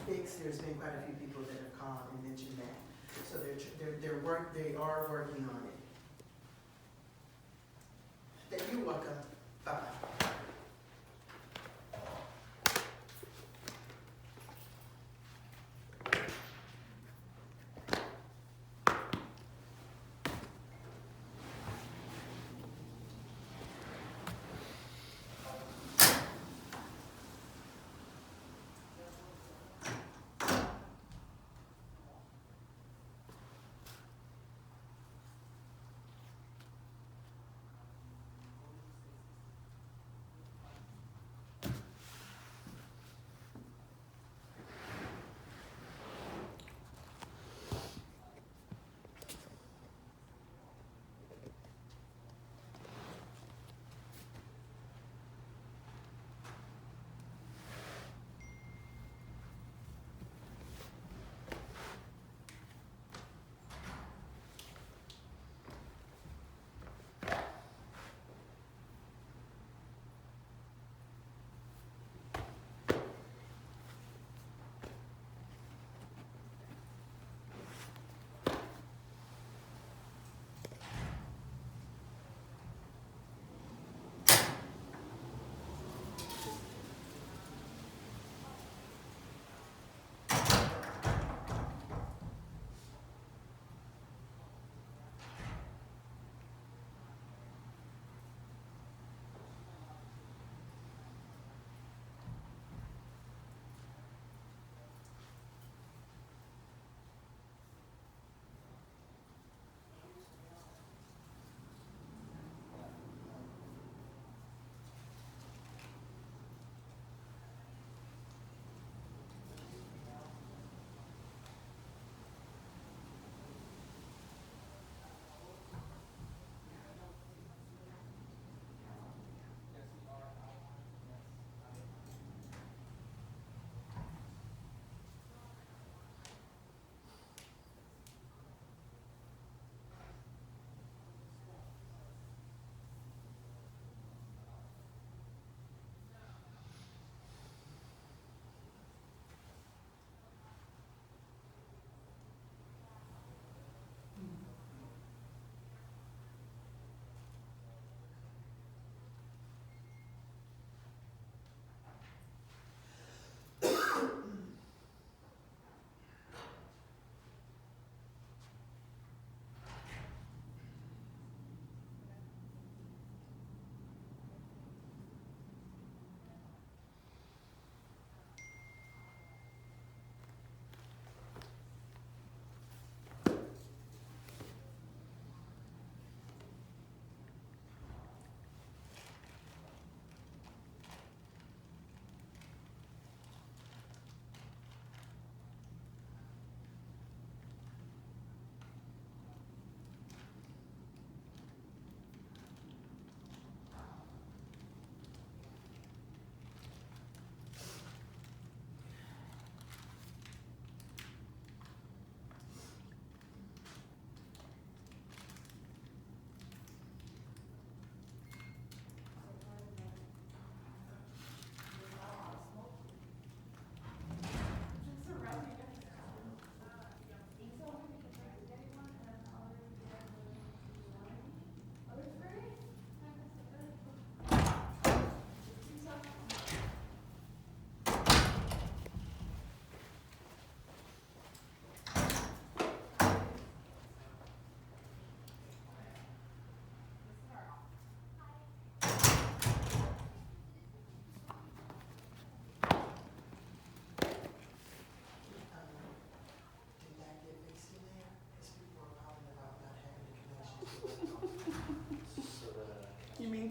[SPEAKER 4] fix. There's been quite a few people that have called and mentioned that. So they are working on it. You're welcome. Bye-bye.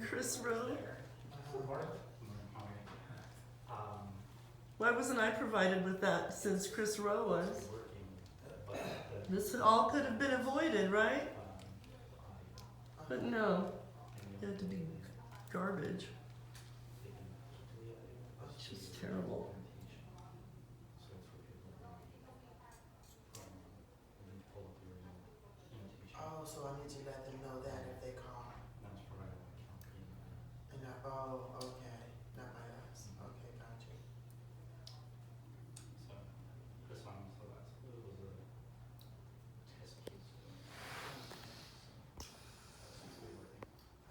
[SPEAKER 1] Chris Rowe?
[SPEAKER 8] Um,
[SPEAKER 1] Why wasn't I provided with that since Chris Rowe was? This all could have been avoided, right? But no, it had to be garbage. It's just terrible.
[SPEAKER 4] Oh, so I need to let them know that if they call. And oh, okay, not by us. Okay, gotcha.
[SPEAKER 8] So, this one, so that's, it was a test case.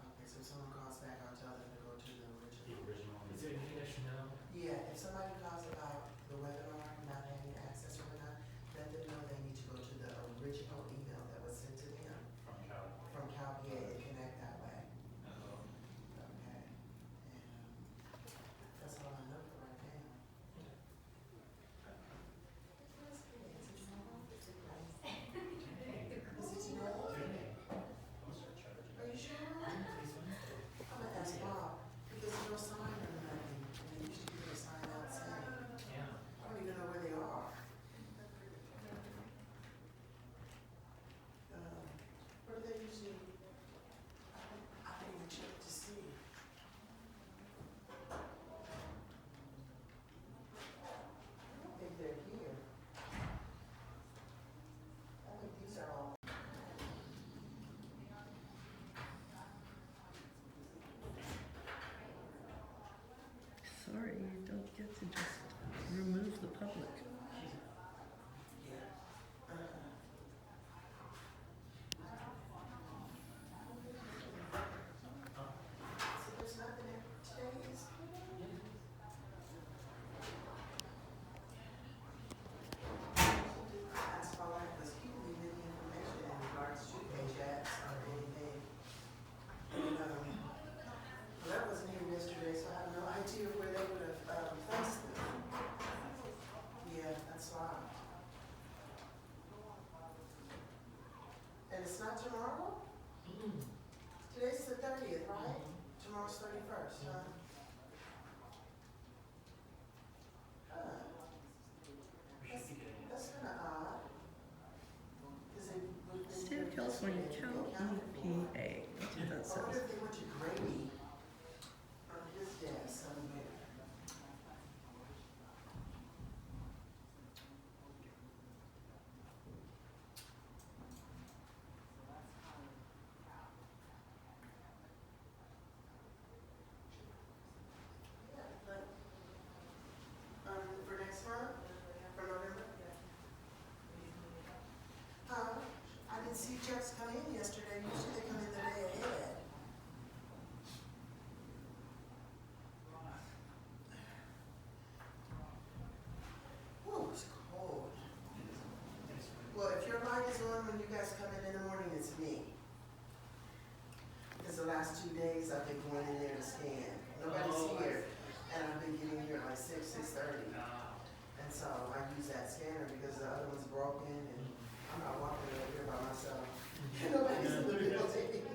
[SPEAKER 4] Okay, so if someone calls back, I'll tell them to go to the
[SPEAKER 8] The
[SPEAKER 4] original.
[SPEAKER 8] original.
[SPEAKER 10] Is there anything I should know?
[SPEAKER 4] Yeah, if somebody calls about the webinar, not having access or not, let them know they need to go to the original email that was sent to them
[SPEAKER 8] From Cal.
[SPEAKER 4] from CalPA and connect that way.
[SPEAKER 8] Oh.
[SPEAKER 4] Okay. And that's all I know for right now. Is it tomorrow? Are you sure? I'm gonna ask Bob, because there's no sign or nothing, and they usually put a sign outside.
[SPEAKER 10] Yeah.
[SPEAKER 4] I don't even know where they are. Where do they usually, I didn't even check to see. I don't think they're here. I think these are all.
[SPEAKER 1] Sorry, you don't get to just remove the public.
[SPEAKER 4] So there's nothing in today's. That's all right, because he didn't leave any information in regards to Ajax or anything. And, that wasn't here yesterday, so I have no idea where they would have, placed them. Yeah, that's why. And it's not tomorrow? Today's the 30th, right? Tomorrow's 31st, huh? Huh. That's kinda odd. Is it?
[SPEAKER 1] State of California, Cal EPA. That's what that
[SPEAKER 4] I wonder
[SPEAKER 1] says.
[SPEAKER 4] if they went to Grady on his desk somewhere. Yeah, but, for next month, for November? I didn't see checks come in yesterday, usually they come in the day ahead. Whew, it's cold. Well, if your light is on when you guys come in the morning, it's me. Because the last 2 days I've been going in there to scan. Nobody's here, and I've been getting here at like 6:30. And so I use that scanner because the other one's broken, and I'm not walking over here by myself. Nobody's in the building.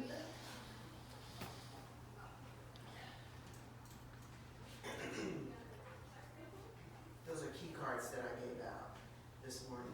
[SPEAKER 4] Those are key cards that I gave out this morning.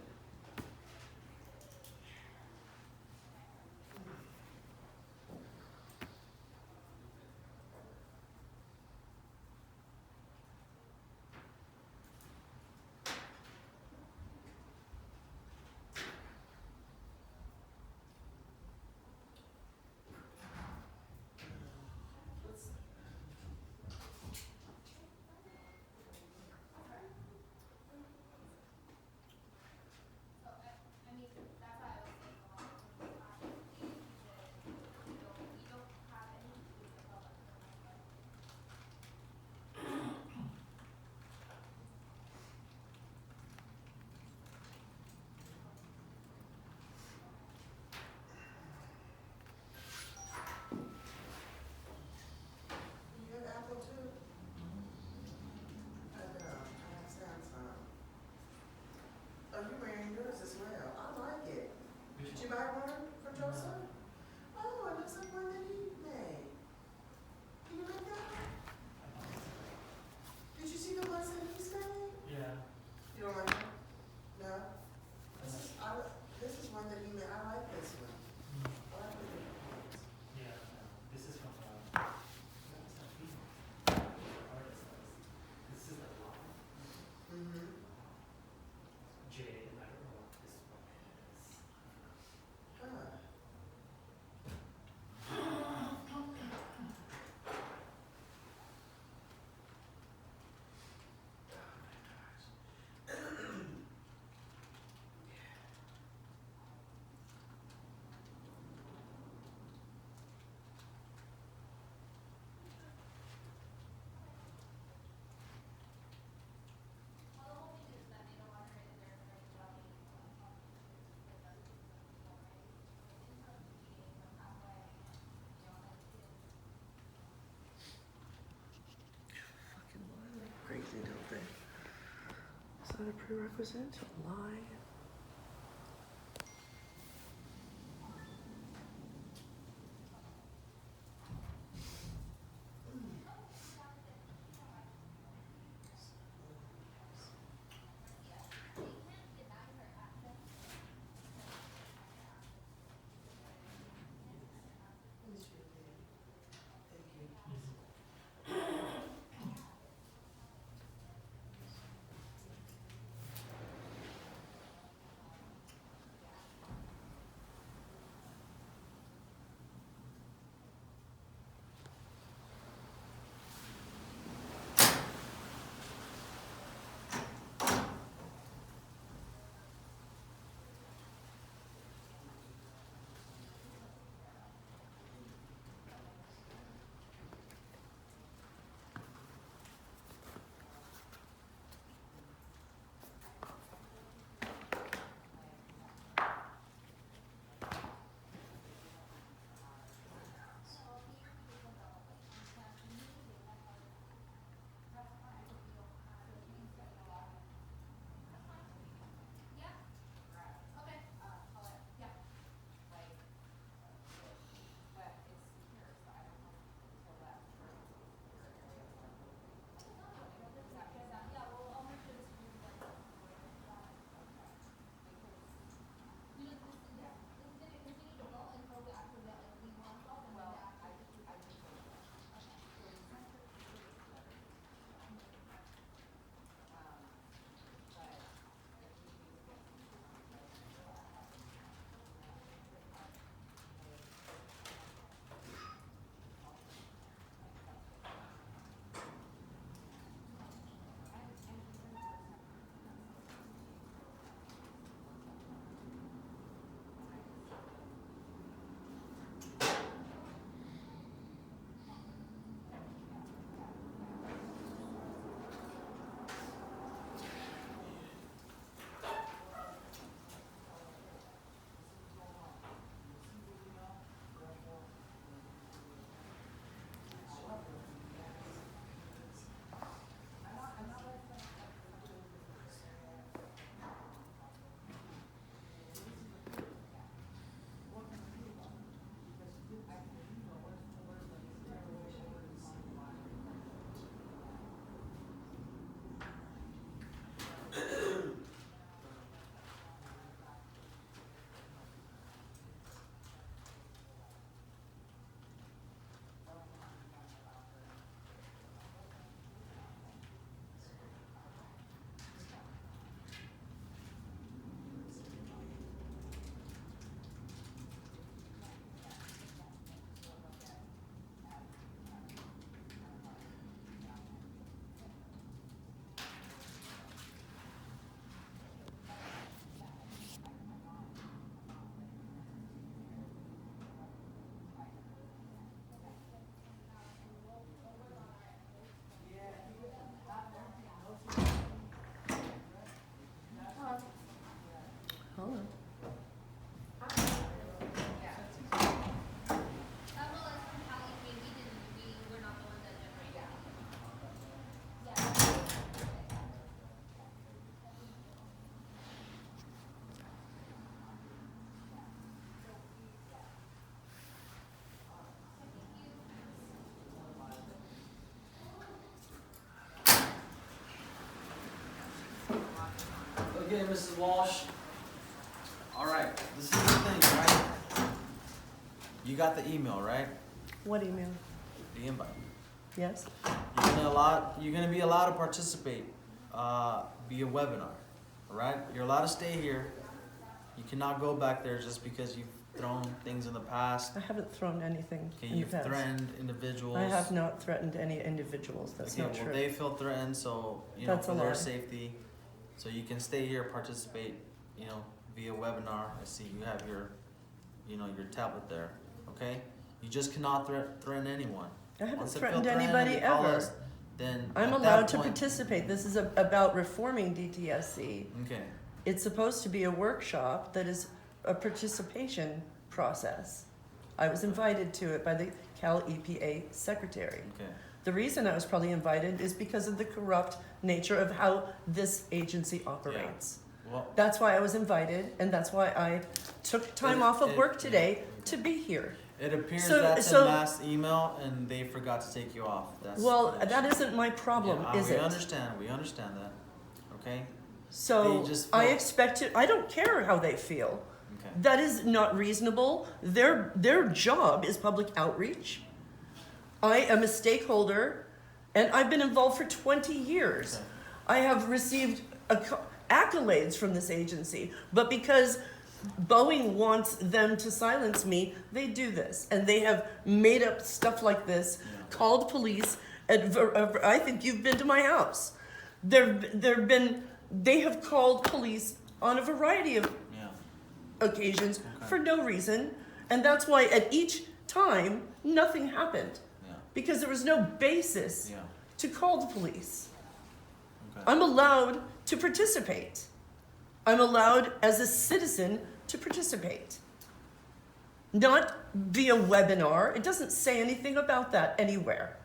[SPEAKER 1] that a prerequisite to lie? Hello.
[SPEAKER 5] Okay, Mrs. Walsh. All right, this is the thing, right? You got the email, right?
[SPEAKER 1] What email?
[SPEAKER 5] The invite.
[SPEAKER 1] Yes?
[SPEAKER 5] You're gonna be allowed to participate via webinar. All right? You're allowed to stay here. You cannot go back there just because you've thrown things in the past.
[SPEAKER 1] I haven't thrown anything
[SPEAKER 5] Okay,
[SPEAKER 1] in the
[SPEAKER 5] you've
[SPEAKER 1] past.
[SPEAKER 5] threatened individuals.
[SPEAKER 1] I have not threatened any individuals. That's
[SPEAKER 5] Okay,
[SPEAKER 1] not
[SPEAKER 5] well,
[SPEAKER 1] true.
[SPEAKER 5] they feel threatened, so, you know,
[SPEAKER 1] That's
[SPEAKER 5] for
[SPEAKER 1] a
[SPEAKER 5] their
[SPEAKER 1] lie.
[SPEAKER 5] safety. So you can stay here, participate, you know, via webinar. I see you have your, you know, your tablet there, okay? You just cannot threaten anyone.
[SPEAKER 1] I haven't
[SPEAKER 5] Once they feel
[SPEAKER 1] threatened
[SPEAKER 5] threatened and
[SPEAKER 1] anybody
[SPEAKER 5] they call
[SPEAKER 1] ever.
[SPEAKER 5] us, then
[SPEAKER 1] I'm
[SPEAKER 5] at
[SPEAKER 1] allowed
[SPEAKER 5] that
[SPEAKER 1] to
[SPEAKER 5] point-
[SPEAKER 1] participate. This is about reforming DTSC.
[SPEAKER 5] Okay,
[SPEAKER 1] It's supposed to be a workshop that is a participation process. I was invited to it by the Cal EPA secretary.
[SPEAKER 5] Okay.
[SPEAKER 1] The reason I was probably invited is because of the corrupt nature of how this agency operates.
[SPEAKER 5] Well,
[SPEAKER 1] That's why I was invited, and that's why I took time off of work today to be here.
[SPEAKER 5] it appears
[SPEAKER 1] So-
[SPEAKER 5] that's
[SPEAKER 1] so-
[SPEAKER 5] the last email and they forgot to take you off. That's
[SPEAKER 1] Well,
[SPEAKER 5] the issue.
[SPEAKER 1] that isn't my problem,
[SPEAKER 5] Yeah,
[SPEAKER 1] is
[SPEAKER 5] we
[SPEAKER 1] it?
[SPEAKER 5] understand that, okay?
[SPEAKER 1] So
[SPEAKER 5] They just
[SPEAKER 1] I
[SPEAKER 5] felt-
[SPEAKER 1] expect it, I don't care how they feel.
[SPEAKER 5] Okay.
[SPEAKER 1] That is not reasonable. Their job is public outreach. I am a stakeholder, and I've been involved for 20 years.
[SPEAKER 5] Okay.
[SPEAKER 1] I have received accolades from this agency, but because Boeing wants them to silence me, they do this. And they have made up stuff like this,
[SPEAKER 5] Yeah.
[SPEAKER 1] called police. I think you've been to my house. They have called police on a variety of
[SPEAKER 5] Yeah,
[SPEAKER 1] occasions
[SPEAKER 5] Okay.
[SPEAKER 1] for no reason. And that's why at each time, nothing happened.
[SPEAKER 5] yeah,
[SPEAKER 1] Because there was no basis
[SPEAKER 5] yeah,
[SPEAKER 1] to call the police.
[SPEAKER 5] okay.
[SPEAKER 1] I'm allowed to participate. I'm allowed as a citizen to participate. Not via webinar. It doesn't say anything about that anywhere.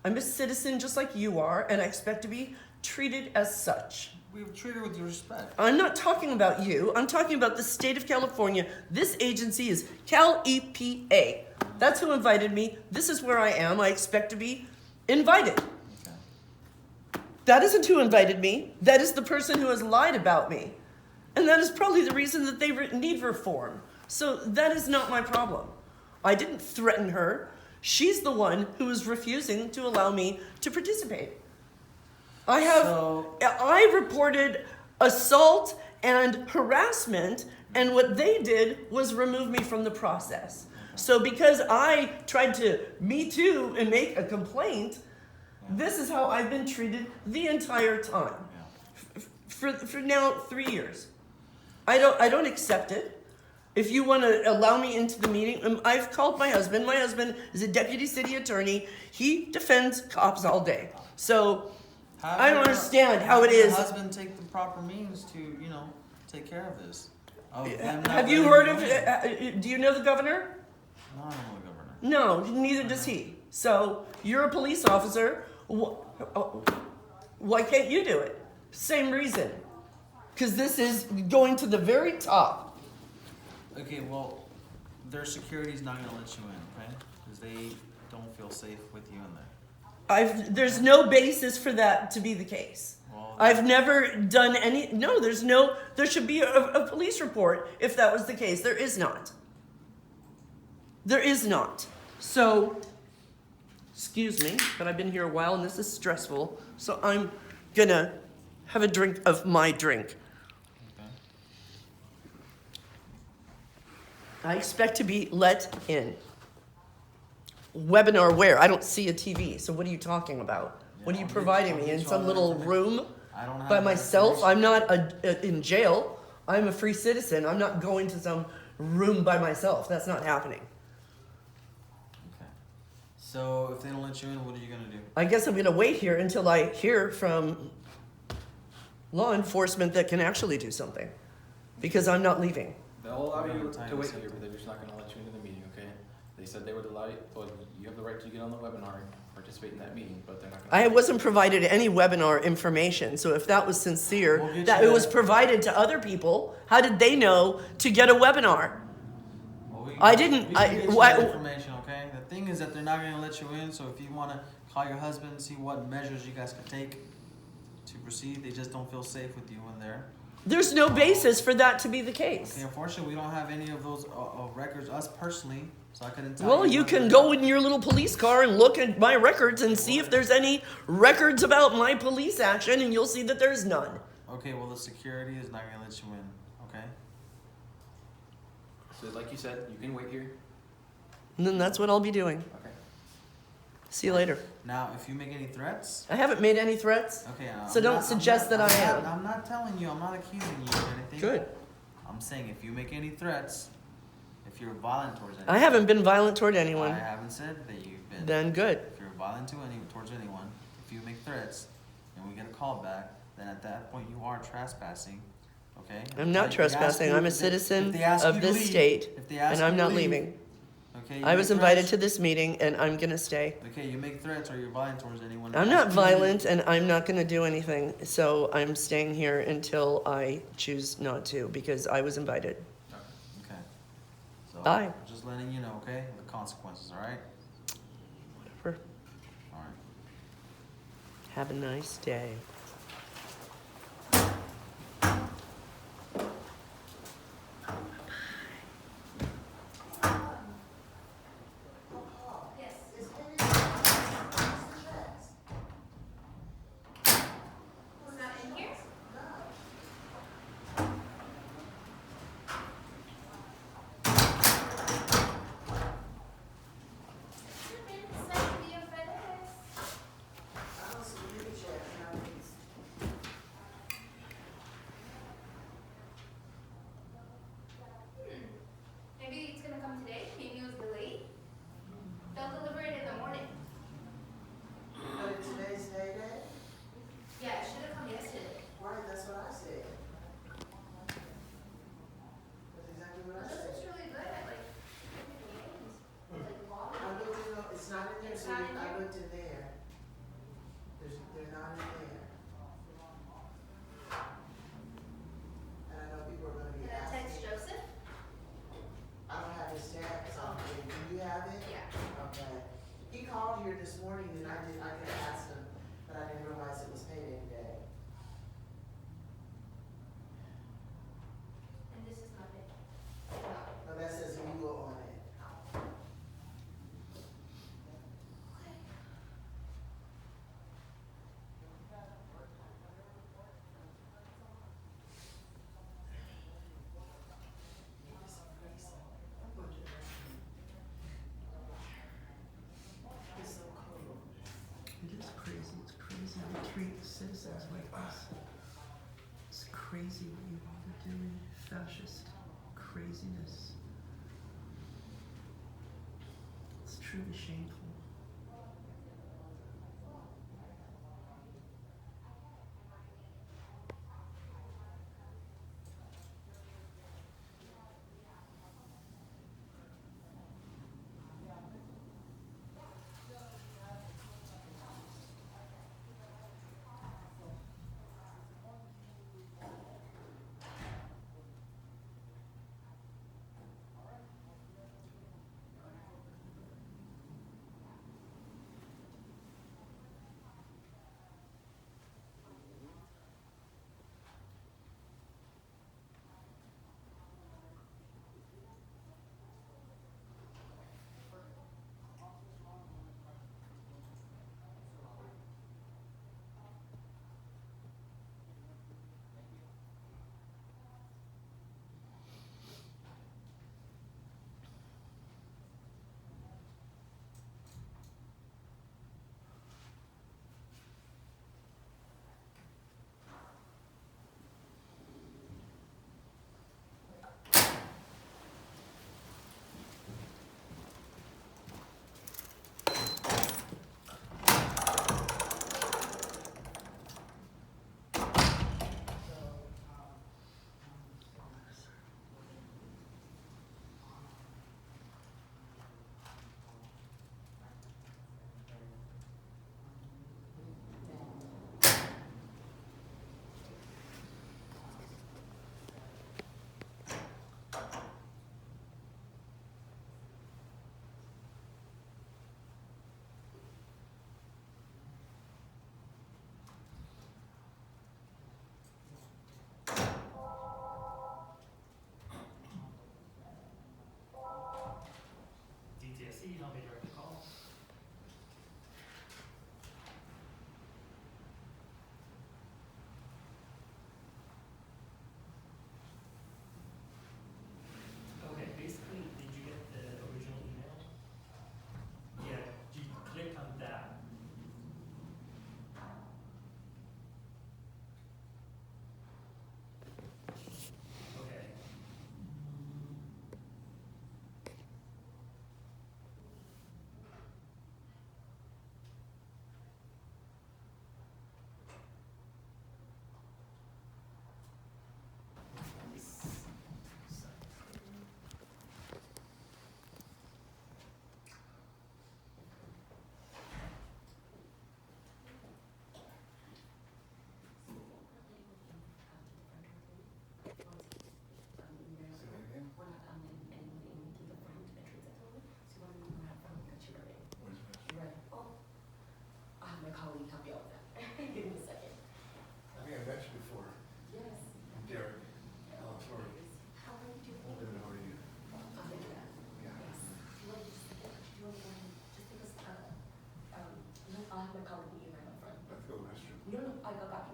[SPEAKER 1] I'm a citizen just like you are, and I expect to be treated as such.
[SPEAKER 5] We've treated with respect.
[SPEAKER 1] I'm not talking about you. I'm talking about the state of California. This agency is Cal EPA. That's who invited me. This is where I am. I expect to be invited.
[SPEAKER 5] Okay.
[SPEAKER 1] That isn't who invited me. That is the person who has lied about me. And that is probably the reason that they need reform. So that is not my problem. I didn't threaten her. She's the one who is refusing to allow me to participate. I reported assault and harassment, and what they did was remove me from the process. So because I tried to Me Too and make a complaint, this is how I've been treated the entire time.
[SPEAKER 5] Yeah.
[SPEAKER 1] For now 3 years. I don't accept it. If you want to allow me into the meeting, I've called my husband. My husband is a deputy city attorney. He defends cops all day. So I don't understand how it
[SPEAKER 5] Have your
[SPEAKER 1] is.
[SPEAKER 5] husband take the proper means to, take care of this.
[SPEAKER 1] Have you heard of? Do you know the governor?
[SPEAKER 5] No, I don't know the governor.
[SPEAKER 1] No, neither does he. So you're a police officer. Why can't you do it? Same reason. Because this is going to the very top.
[SPEAKER 5] Okay, well, their security's not gonna let you in, okay? Because they don't feel safe with you in there.
[SPEAKER 1] There's no basis for that to be the case.
[SPEAKER 5] Well,
[SPEAKER 1] I've never done any. No, there should be a police report if that was the case. There is not. There is not. So, excuse me, but I've been here a while and this is stressful. So I'm gonna have a drink of my drink.
[SPEAKER 5] Okay.
[SPEAKER 1] I expect to be let in. Webinar where? I don't see a TV. So what are you talking about? What are you
[SPEAKER 5] I'll
[SPEAKER 1] providing
[SPEAKER 5] get
[SPEAKER 1] me in
[SPEAKER 5] you all
[SPEAKER 1] some
[SPEAKER 5] that
[SPEAKER 1] little
[SPEAKER 5] information.
[SPEAKER 1] room
[SPEAKER 5] I don't have
[SPEAKER 1] by
[SPEAKER 5] that
[SPEAKER 1] myself?
[SPEAKER 5] information.
[SPEAKER 1] I'm not in jail. I'm a free citizen. I'm not going to some room by myself. That's not happening.
[SPEAKER 5] Okay. So if they don't let you in, what are you gonna do?
[SPEAKER 1] I guess I'm going to wait here until I hear from law enforcement that can actually do something, because I'm not leaving.
[SPEAKER 2] They'll allow
[SPEAKER 5] We're
[SPEAKER 2] you
[SPEAKER 5] gonna time
[SPEAKER 2] to wait
[SPEAKER 5] this.
[SPEAKER 2] here, but they're just not gonna let you into the meeting, okay? They said they would allow you, well, you have the right to get on the webinar and participate in that meeting, but they're not gonna.
[SPEAKER 1] I wasn't provided any webinar information, so if that was sincere,
[SPEAKER 5] We'll get
[SPEAKER 1] that
[SPEAKER 5] you
[SPEAKER 1] it was
[SPEAKER 5] that.
[SPEAKER 1] provided to other people, how did they know to get a webinar?
[SPEAKER 5] Well,
[SPEAKER 1] I didn't-
[SPEAKER 5] We can get you
[SPEAKER 1] why-
[SPEAKER 5] that information, okay? The thing is that they're not gonna let you in, so if you wanna call your husband and see what measures you guys can take to proceed, they just don't feel safe with you in there.
[SPEAKER 1] There's no basis for that to be the case.
[SPEAKER 5] Okay, unfortunately, we don't have any of those records, us personally, so I couldn't tell
[SPEAKER 1] Well, you
[SPEAKER 5] whether-
[SPEAKER 1] can go in your little police car and look at my records and see if there's any records about my police action, and you'll see that there's none.
[SPEAKER 5] Okay, well, the security is not gonna let you in, okay?
[SPEAKER 2] So like you said, you can wait here,
[SPEAKER 1] And then that's what I'll be doing.
[SPEAKER 2] okay?
[SPEAKER 1] See you later.
[SPEAKER 5] Now, if you make any threats,
[SPEAKER 1] I haven't made any threats.
[SPEAKER 5] okay.
[SPEAKER 1] So don't suggest that I am.
[SPEAKER 5] I'm not telling you, I'm not accusing you of anything.
[SPEAKER 1] Good.
[SPEAKER 5] I'm saying if you make any threats, if you're violent towards anyone.
[SPEAKER 1] I haven't been violent toward anyone.
[SPEAKER 5] I haven't said that you've been.
[SPEAKER 1] Then good.
[SPEAKER 5] If you're violent towards anyone, if you make threats, and we get a call back, then at that point you are trespassing, okay?
[SPEAKER 1] I'm not
[SPEAKER 5] If they ask
[SPEAKER 1] trespassing.
[SPEAKER 5] you-
[SPEAKER 1] I'm a
[SPEAKER 5] if they-
[SPEAKER 1] citizen
[SPEAKER 5] if they ask
[SPEAKER 1] of
[SPEAKER 5] you to
[SPEAKER 1] this
[SPEAKER 5] leave-
[SPEAKER 1] state,
[SPEAKER 5] if they ask
[SPEAKER 1] and
[SPEAKER 5] you
[SPEAKER 1] I'm
[SPEAKER 5] to
[SPEAKER 1] not
[SPEAKER 5] leave,
[SPEAKER 1] leaving.
[SPEAKER 5] Okay. You
[SPEAKER 1] I
[SPEAKER 5] make
[SPEAKER 1] was invited
[SPEAKER 5] threats.
[SPEAKER 1] to this meeting and I'm gonna stay.
[SPEAKER 5] Okay, you make threats or you're violent towards anyone.
[SPEAKER 1] I'm not
[SPEAKER 5] asking you-
[SPEAKER 1] violent and I'm not gonna do anything, so I'm staying here until I choose not to, because I was invited.
[SPEAKER 5] Okay. So
[SPEAKER 1] Bye.
[SPEAKER 5] I'm just letting you know, okay, the consequences. All right.
[SPEAKER 1] Whatever.
[SPEAKER 5] All right.
[SPEAKER 1] Have a nice day.
[SPEAKER 9] Yes.
[SPEAKER 4] Is Katie, where's the checks?
[SPEAKER 9] It's not in here?
[SPEAKER 4] No.
[SPEAKER 9] Should've been sent via FedEx.
[SPEAKER 4] I don't see any checks, no, it's.
[SPEAKER 9] Maybe it's gonna come today, maybe it was delayed. They'll deliver it in the morning.
[SPEAKER 4] But today's payday?
[SPEAKER 9] Yeah, it should've come yesterday.
[SPEAKER 4] Right, that's what I said. That's exactly what I
[SPEAKER 9] This
[SPEAKER 4] said.
[SPEAKER 9] is really good at like, like water.
[SPEAKER 4] I looked in, it's not in there,
[SPEAKER 9] It's
[SPEAKER 4] so
[SPEAKER 9] not in
[SPEAKER 4] I
[SPEAKER 9] there?
[SPEAKER 4] looked in there. They're not in there. And I know people are gonna be
[SPEAKER 9] Did I text
[SPEAKER 4] asking.
[SPEAKER 9] Joseph?
[SPEAKER 4] I don't have his text, do you have it?
[SPEAKER 9] Yeah.
[SPEAKER 4] Okay. He called here this morning and I did ask him, but I didn't realize it was payday day.
[SPEAKER 9] And this is not it.
[SPEAKER 4] No, that says Mule on it.
[SPEAKER 9] Okay.
[SPEAKER 4] I'm going to the restroom. It's so cold.
[SPEAKER 1] It is crazy. It's crazy to treat citizens like this. It's crazy what you all are doing. Fascist craziness. It's truly shameful.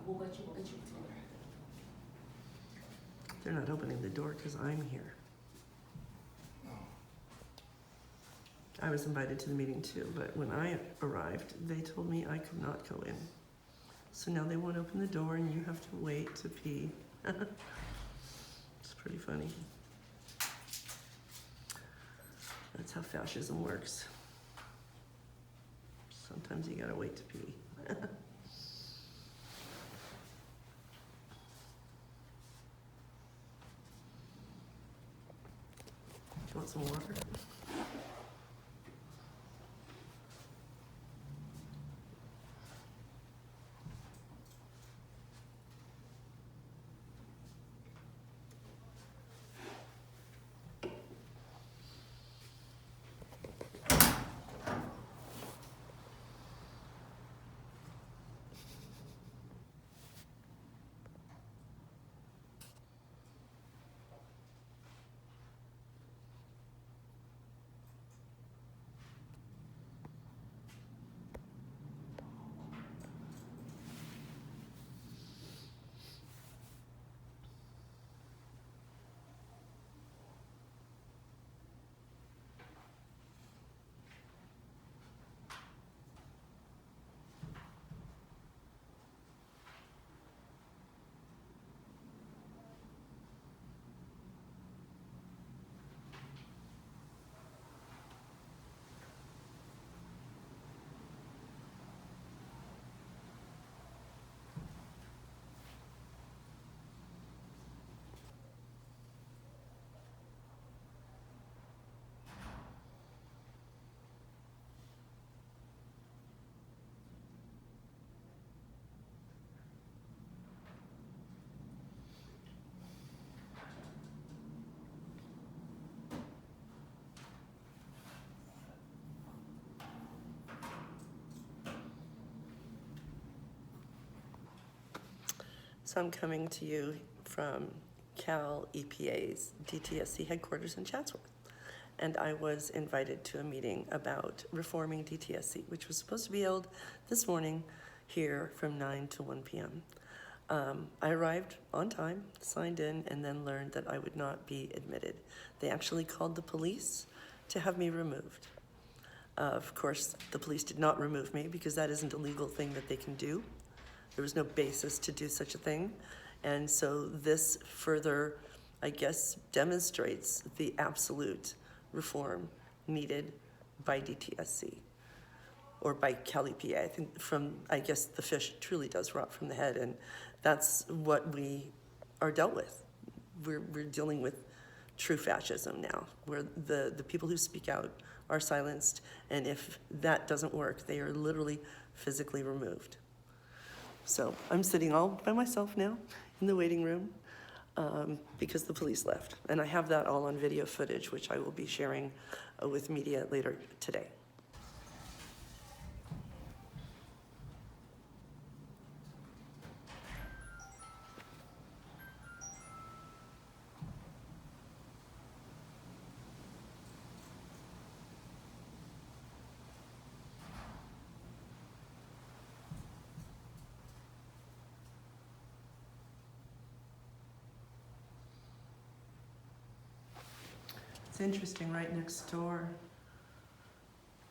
[SPEAKER 6] we'll get you together.
[SPEAKER 1] They're not opening the door because I'm here. I was invited to the meeting too, but when I arrived, they told me I could not go in. So now they won't open the door and you have to wait to pee. It's pretty funny. That's how fascism works. Sometimes you gotta wait to pee. You want some water? So I'm coming to you from Cal EPA's DTSC headquarters in Chatsworth. And I was invited to a meeting about reforming DTSC, which was supposed to be held this morning here from 9 to 1 p.m. I arrived on time, signed in, and then learned that I would not be admitted. They actually called the police to have me removed. Of course, the police did not remove me because that isn't a legal thing that they can do. There was no basis to do such a thing. And so this further, I guess, demonstrates the absolute reform needed by DTSC or by Cal EPA. I think I guess the fish truly does rot from the head, and that's what we are dealt with. We're dealing with true fascism now, where the people who speak out are silenced, and if that doesn't work, they are literally physically removed. So I'm sitting all by myself now in the waiting room because the police left. And I have that all on video footage, which I will be sharing with media later today. It's interesting, right next door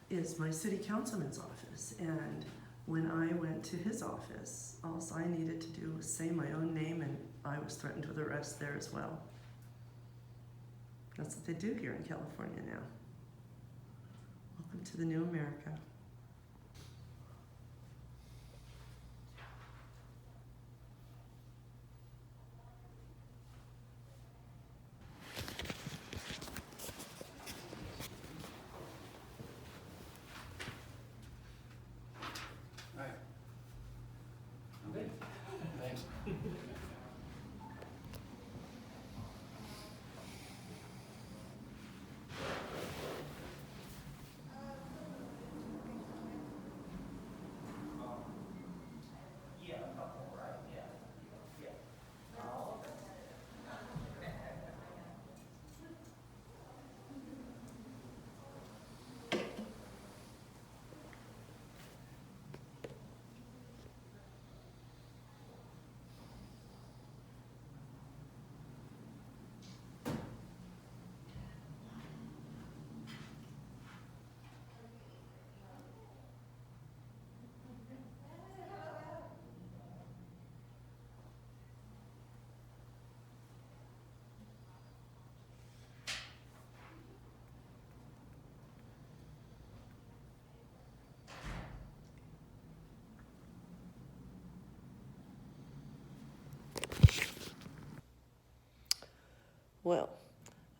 [SPEAKER 1] is my city councilman's office, and when I went to his office, all I needed to do was say my own name and I was threatened with arrest there as well. That's what they do here in California now. Welcome to the new America.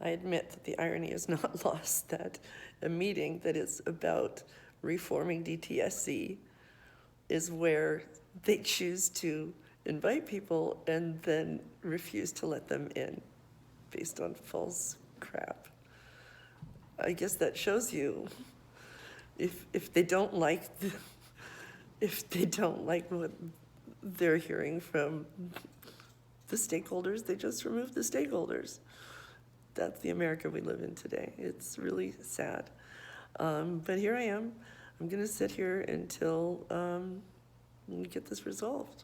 [SPEAKER 1] I admit that the irony is not lost that a meeting that is about reforming DTSC is where they choose to invite people and then refuse to let them in based on false crap. I guess that shows you if they don't like if they don't like what they're hearing from the stakeholders, they just remove the stakeholders. That's the America we live in today. It's really sad. But here I am. I'm going to sit here until we get this resolved.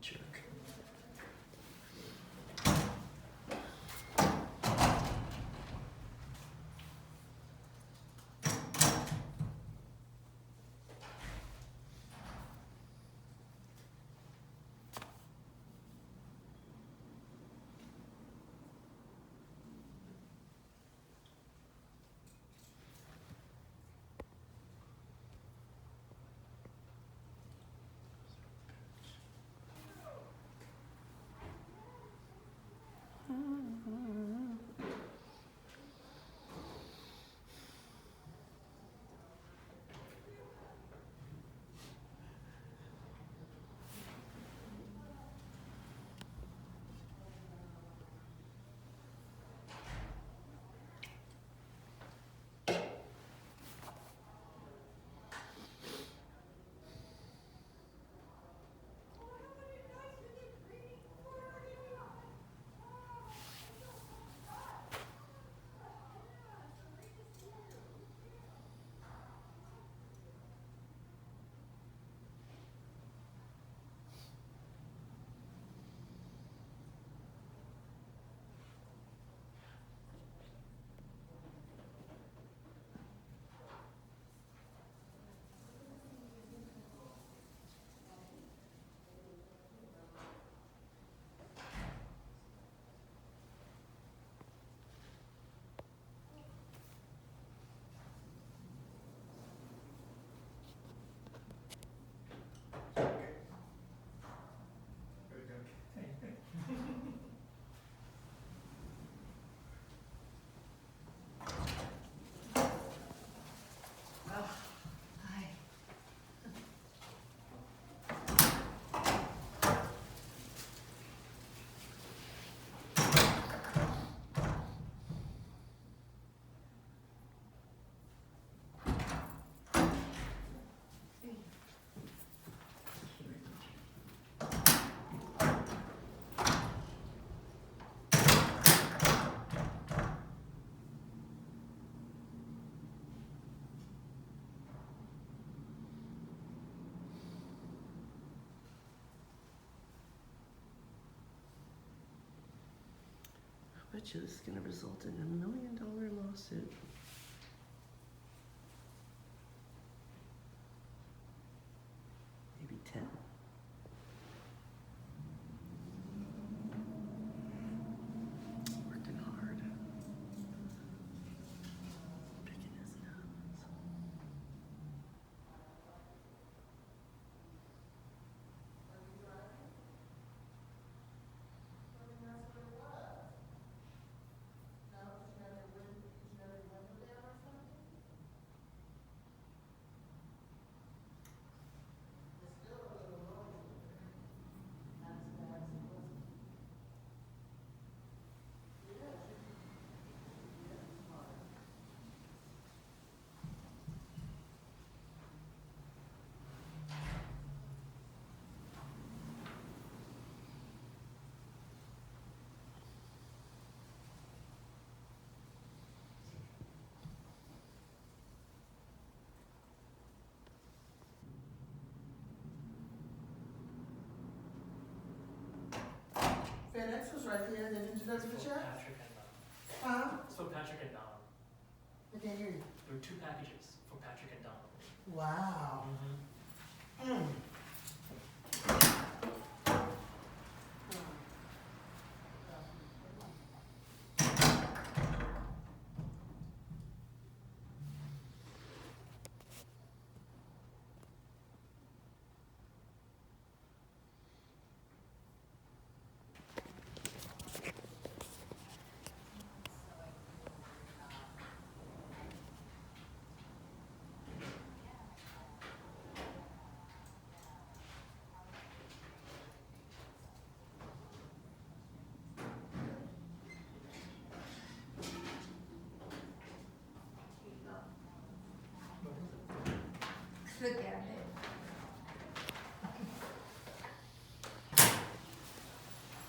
[SPEAKER 5] Jerk.
[SPEAKER 1] I bet you this is going to result in $1 million lawsuit. Maybe 10. Working hard. Picking his nose.
[SPEAKER 4] FedEx was right there, they didn't deliver the
[SPEAKER 8] It's for
[SPEAKER 4] check?
[SPEAKER 8] Patrick and
[SPEAKER 4] Huh?
[SPEAKER 8] It's for Patrick and Don.
[SPEAKER 4] I can't hear you.
[SPEAKER 8] There were 2 packages for Patrick and Don.
[SPEAKER 4] Wow.
[SPEAKER 8] Mm-hmm.
[SPEAKER 9] The gambit.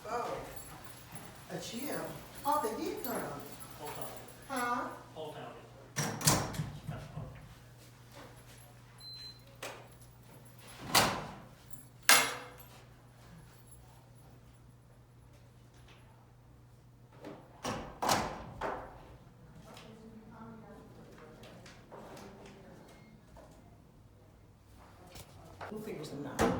[SPEAKER 4] Oh, a chill. Oh, they did come.
[SPEAKER 8] Whole county.
[SPEAKER 4] Huh?
[SPEAKER 8] Whole county.
[SPEAKER 4] Who figures them out?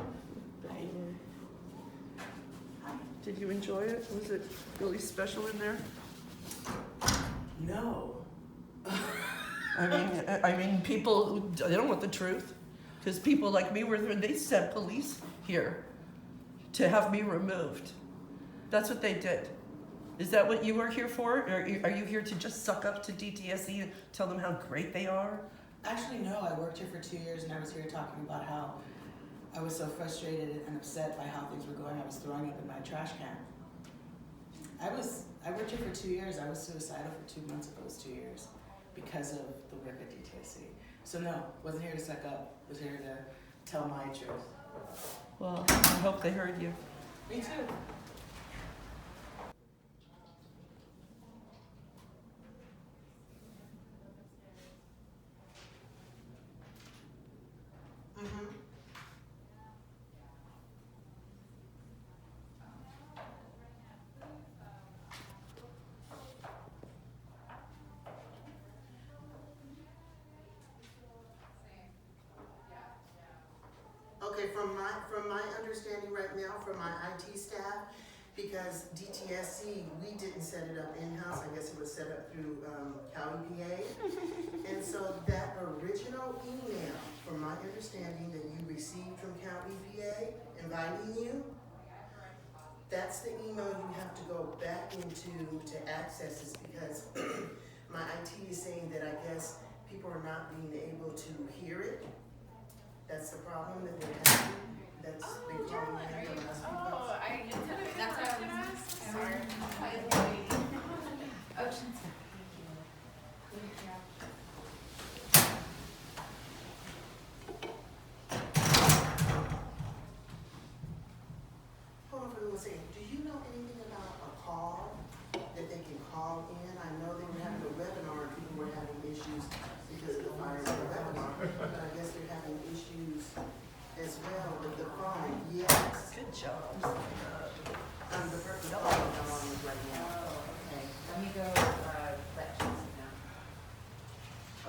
[SPEAKER 1] Did you enjoy it? Was it really special in there?
[SPEAKER 4] No.
[SPEAKER 1] I mean, people, they don't want the truth. Because people like me were there, they sent police here to have me removed. That's what they did. Is that what you are here for? Or are you here to just suck up to DTSC and tell them how great they are?
[SPEAKER 4] Actually, no, I worked here for 2 years and I was here talking about how I was so frustrated and upset by how things were going. I was throwing up in my trash can. I worked here for 2 years. I was suicidal for 2 months of those 2 years because of the work at DTSC. So no, wasn't here to suck up. Was here to tell my truth.
[SPEAKER 1] Well, I hope they heard you.
[SPEAKER 4] Me too. Mm-hmm. Okay, from my understanding right now, from my IT staff, because DTSC, we didn't set it up in-house, I guess it was set up through Cal EPA. And so that original email, from my understanding, that you received from Cal EPA inviting you, that's the email you have to go back into to access this, because my IT is saying that I guess people are not being able to hear it. That's the problem that they're having. That's been calling me in the last few months.
[SPEAKER 7] That's what I was, sorry. Ocean's.
[SPEAKER 4] Hold on for a second. Do you know anything about a call that they can call in? I know they were having a webinar and people were having issues because of the fire in the webinar, but I guess they're having issues as well with the phone. Yes.
[SPEAKER 1] Good job.
[SPEAKER 4] The person calling I'm on is right now.
[SPEAKER 7] Okay, let me go, let Jason know.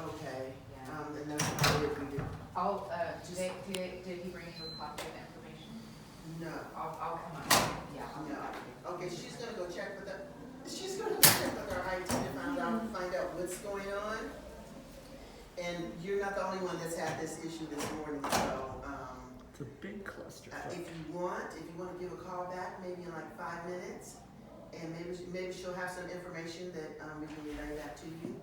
[SPEAKER 4] Okay.
[SPEAKER 7] Yeah.
[SPEAKER 4] And that's how we did.
[SPEAKER 7] I'll, did he bring you a copy of the information?
[SPEAKER 4] No.
[SPEAKER 7] I'll come up, yeah, I'll come
[SPEAKER 4] No.
[SPEAKER 7] back.
[SPEAKER 4] Okay, she's gonna go check with she's gonna go check with our IT to find out what's going on. And you're not the only one that's had this issue this morning, so,
[SPEAKER 1] It's a big cluster.
[SPEAKER 4] if you want to give a call back, maybe in like 5 minutes, and maybe she'll have some information that, we can relay back to you.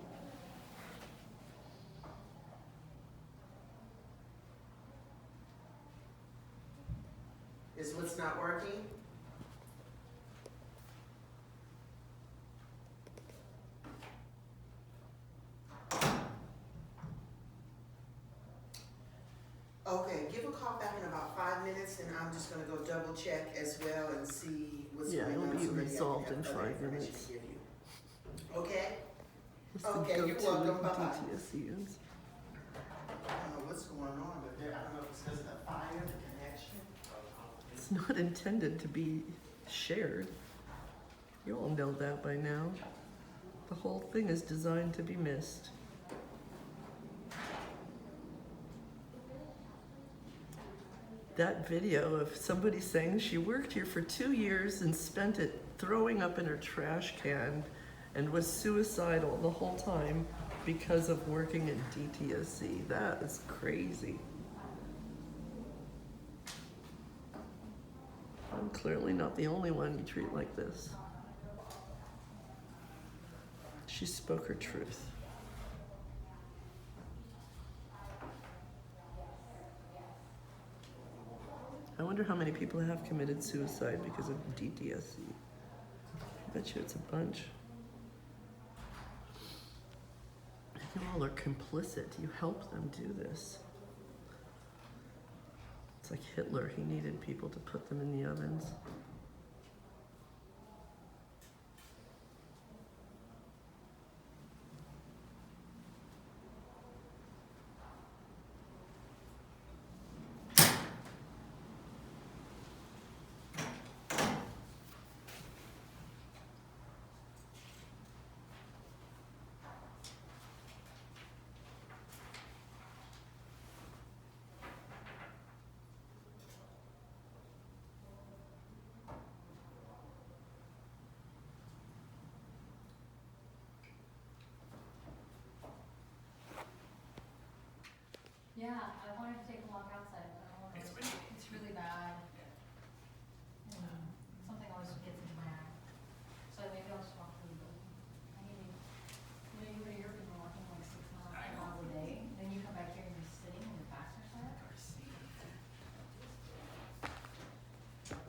[SPEAKER 4] Is what's not working? Okay, give a call back in about 5 minutes, and I'm just gonna go double check as well and see what's
[SPEAKER 1] Yeah,
[SPEAKER 4] going on.
[SPEAKER 1] it'll be
[SPEAKER 4] so maybe I can
[SPEAKER 1] resolved
[SPEAKER 4] have
[SPEAKER 1] in
[SPEAKER 4] other
[SPEAKER 1] 5
[SPEAKER 4] information
[SPEAKER 1] minutes.
[SPEAKER 4] to give you. Okay?
[SPEAKER 1] It's the
[SPEAKER 4] Okay, you're
[SPEAKER 1] go-to
[SPEAKER 4] welcome. Bye-bye.
[SPEAKER 1] DTSCans.
[SPEAKER 4] I don't know what's going on, but I don't know if it's because of the fire, the connection.
[SPEAKER 1] It's not intended to be shared. You all know that by now. The whole thing is designed to be missed. That video of somebody saying she worked here for 2 years and spent it throwing up in her trash can and was suicidal the whole time because of working at DTSC. That is crazy. I'm clearly not the only one you treat like this. She spoke her truth. I wonder how many people have committed suicide because of DTSC. I bet you it's a bunch. You all are complicit. You helped them do this. It's like Hitler, he needed people to put them in the ovens.
[SPEAKER 11] Yeah, I wanted to take a walk outside, but I don't want to. It's really bad. And something always gets into my eye. So maybe I'll just walk through the building. I need to, you go to your people walking like 6 miles a day, then you come back here and you're sitting and your backs are sore.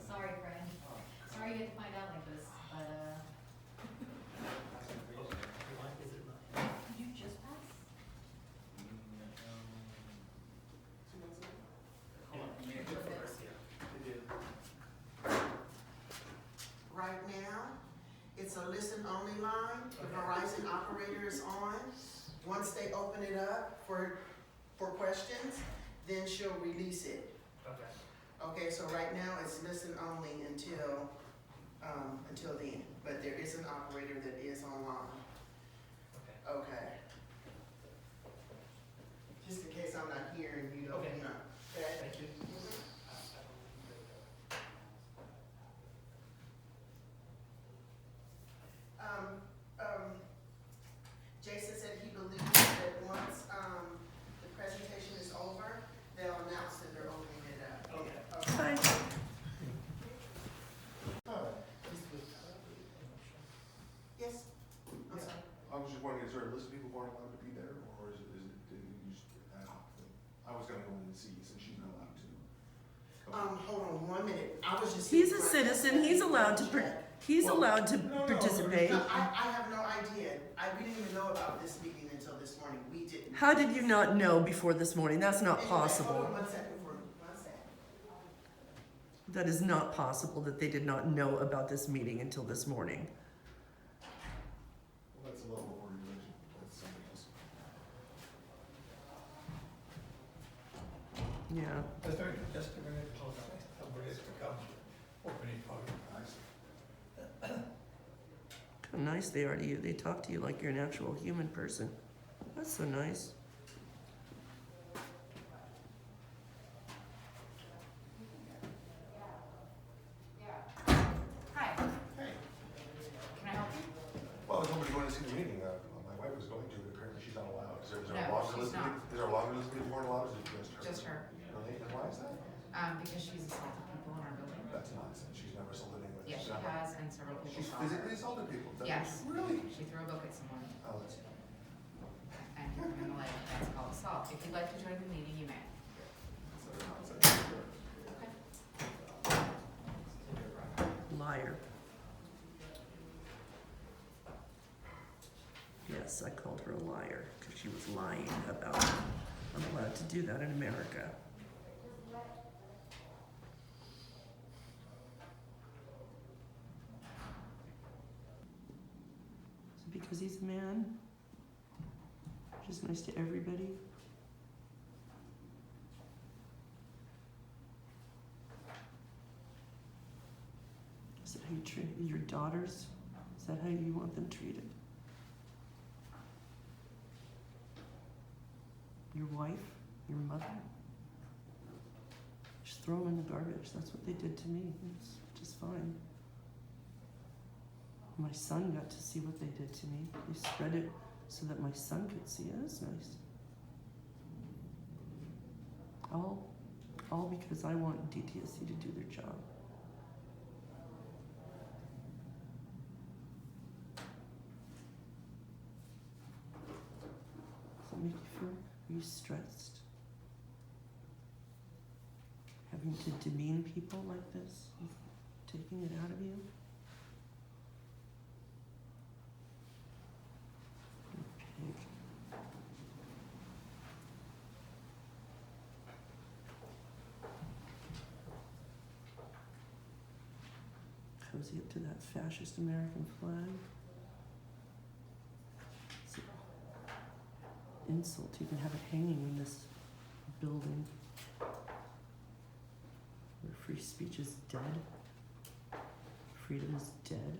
[SPEAKER 11] Sorry, friend. Sorry you had to find out like this, but did you just pass?
[SPEAKER 4] Right now, it's a listen-only line. The Verizon operator is on. Once they open it up for questions, then she'll release it.
[SPEAKER 8] Okay.
[SPEAKER 4] Okay, so right now it's listen only until then, but there is an operator that is online.
[SPEAKER 8] Okay.
[SPEAKER 4] Okay. Just in case I'm not here and you don't
[SPEAKER 8] Okay.
[SPEAKER 4] know. Okay?
[SPEAKER 8] Thank you.
[SPEAKER 4] Jason said he believes that once, the presentation is over, they'll announce that they're opening it up.
[SPEAKER 8] Okay.
[SPEAKER 1] Hi.
[SPEAKER 4] Yes? I'm sorry.
[SPEAKER 12] I was just wondering, is there a list of people who aren't allowed to be there, or is it did you just ad hoc thing? I was gonna go in and see, since she's not allowed to.
[SPEAKER 4] Hold on 1 minute. I was just.
[SPEAKER 1] He's a citizen, he's allowed to, he's
[SPEAKER 12] Well,
[SPEAKER 1] allowed to
[SPEAKER 12] no,
[SPEAKER 1] participate.
[SPEAKER 4] No, I have no idea. We didn't even know about this meeting until this morning. We didn't.
[SPEAKER 1] How did you not know before this morning? That's not
[SPEAKER 4] Anyway, Hold
[SPEAKER 1] possible.
[SPEAKER 4] on 1 second for me. 1 second.
[SPEAKER 1] That is not possible that they did not know about this meeting until this morning.
[SPEAKER 12] Well, that's a level of organization, that's something else.
[SPEAKER 1] Yeah.
[SPEAKER 10] Just a minute, hold on, somebody has to come, opening party.
[SPEAKER 1] How nice they are to you. They talk to you like you're an actual human person. That's so nice.
[SPEAKER 7] Hi,
[SPEAKER 12] Hey,
[SPEAKER 7] can I help you?
[SPEAKER 12] well, I was hoping to go in and see the meeting, my wife was going to, but apparently she's not allowed. Is there a
[SPEAKER 7] No,
[SPEAKER 12] longer
[SPEAKER 7] she's
[SPEAKER 12] list of,
[SPEAKER 7] not.
[SPEAKER 12] is there a longer list of people who aren't allowed, or is it just her?
[SPEAKER 7] Just her.
[SPEAKER 12] Really, and why is that?
[SPEAKER 7] Because she's assaulted people in our building.
[SPEAKER 12] That's nonsense, she's never sold anyone.
[SPEAKER 7] Yes, she has, and several people
[SPEAKER 12] She's
[SPEAKER 7] saw her.
[SPEAKER 12] physically assaulted people? That-
[SPEAKER 7] Yes.
[SPEAKER 12] Really?
[SPEAKER 7] She threw a book at someone
[SPEAKER 12] Oh, that's,
[SPEAKER 7] and hit them in the leg. That's called assault. If you'd like to join the meeting, you may.
[SPEAKER 12] that's utter nonsense. Sure.
[SPEAKER 1] Liar. Yes, I called her a liar because she was lying about it. I'm allowed to do that in America. Is it because he's a man? Just nice to everybody? Is that how you treat your daughters? Is that how you want them treated? Your wife? Your mother? Just throw them in the garbage. That's what they did to me. It's just fine. My son got to see what they did to me. They spread it so that my son could see it. That's nice. All because I want DTSC to do their job. Does that make you feel? Are you stressed? Having to demean people like this? Taking it out of you? You pig. cozy up to that fascist American flag. It's an insult to even have it hanging in this building where free speech is dead. Freedom is dead.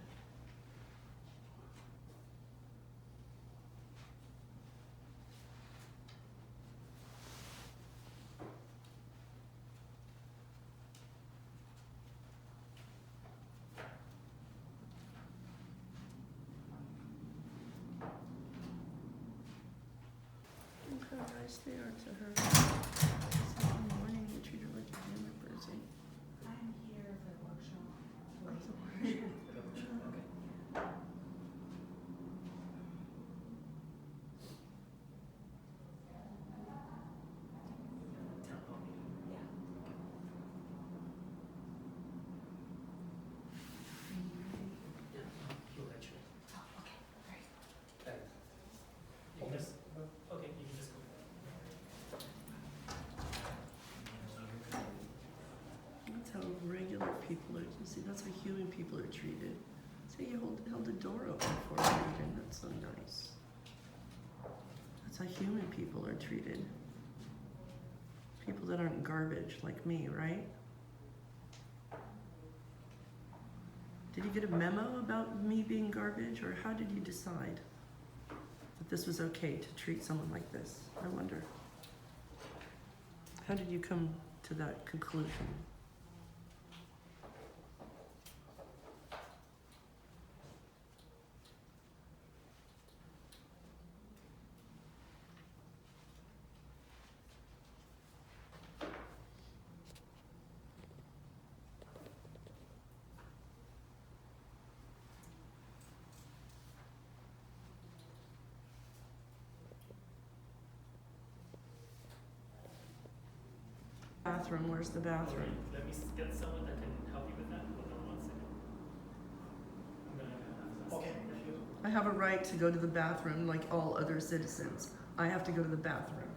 [SPEAKER 1] Look how nice they are to her. This morning you treat her like a family person.
[SPEAKER 4] I'm here for the workshop.
[SPEAKER 8] He'll let you. You can just, okay, you can just go.
[SPEAKER 1] That's how regular people are. You see, that's how human people are treated. See, you held the door open for her again. That's so nice. That's how human people are treated. People that aren't garbage like me, right? Did you get a memo about me being garbage, or how did you decide that this was okay to treat someone like this? I wonder. How did you come to that conclusion? Bathroom, where's the bathroom?
[SPEAKER 8] Let me get someone that can help you with that. Hold on 1 second. I'm gonna. Okay.
[SPEAKER 1] I have a right to go to the bathroom like all other citizens. I have to go to the bathroom.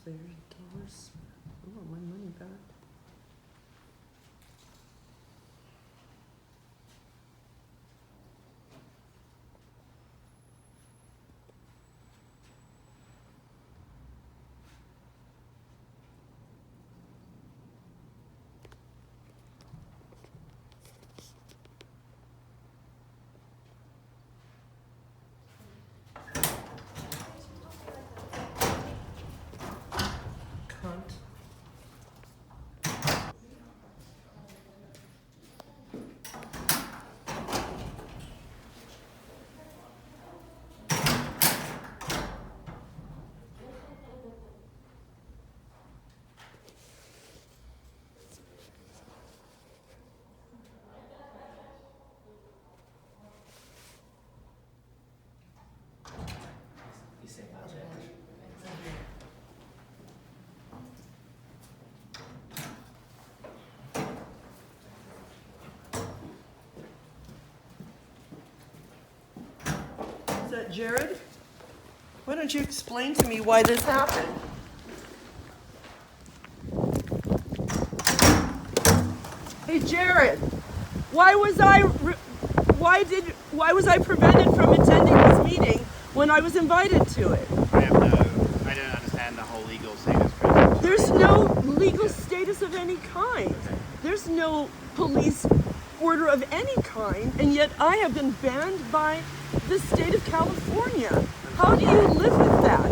[SPEAKER 1] taxpayers' dollars. I want my money back. Cunt. Is that Jared? Why don't you explain to me why this happened? Hey Jared, why was I prevented from attending this meeting when I was invited to it?
[SPEAKER 8] I don't understand the whole legal status.
[SPEAKER 1] There's no legal status of any kind. There's no police order of any kind, and yet I have been banned by the state of California. How do you live with that?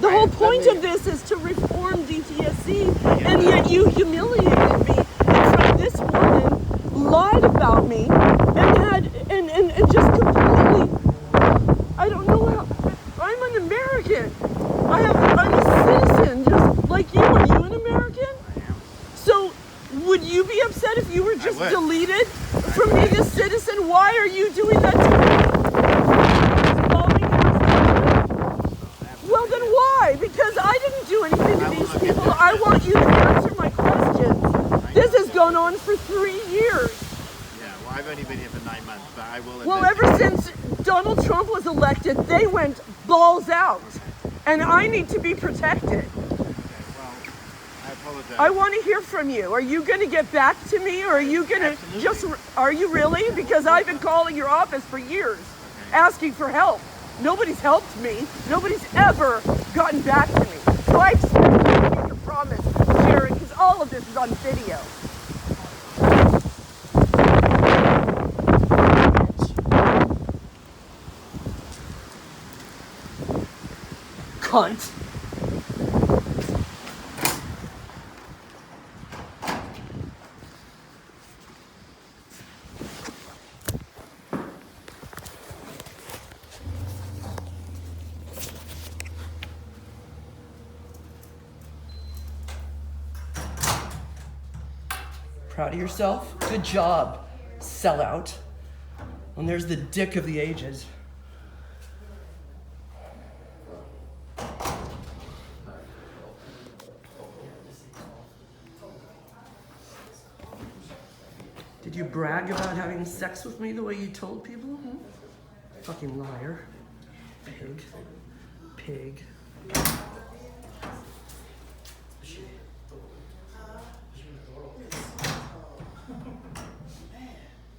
[SPEAKER 1] The whole point of this is to reform DTSC, and yet you humiliated me in front of this woman, lied about me, and just completely, I don't know how, I'm an American. I'm a citizen, just like you. Are you an American?
[SPEAKER 8] I am.
[SPEAKER 1] So, would you be upset if you were just
[SPEAKER 8] would.
[SPEAKER 1] deleted from being a citizen? Why are you doing that to me? Well, then why? Because I didn't do anything to these people. I want you to answer my questions. This has gone on for 3 years.
[SPEAKER 8] Yeah, well, I've only been here for 9 months, but I will.
[SPEAKER 1] Well, ever since Donald Trump was elected, they went balls out. And I need to be protected.
[SPEAKER 8] Well, I apologize.
[SPEAKER 1] I want to hear from you. Are you going to get back to me, or are you going to just, are you really? Because I've been calling your office for years, asking for help. Nobody's helped me. Nobody's ever gotten back to me. So I expect you to keep your promise, Sharon, because all of this is on video. Cunt. Proud of yourself? Good job, sellout. And there's the dick of the ages. Did you brag about having sex with me the way you told people? Fucking liar. Pig. Pig.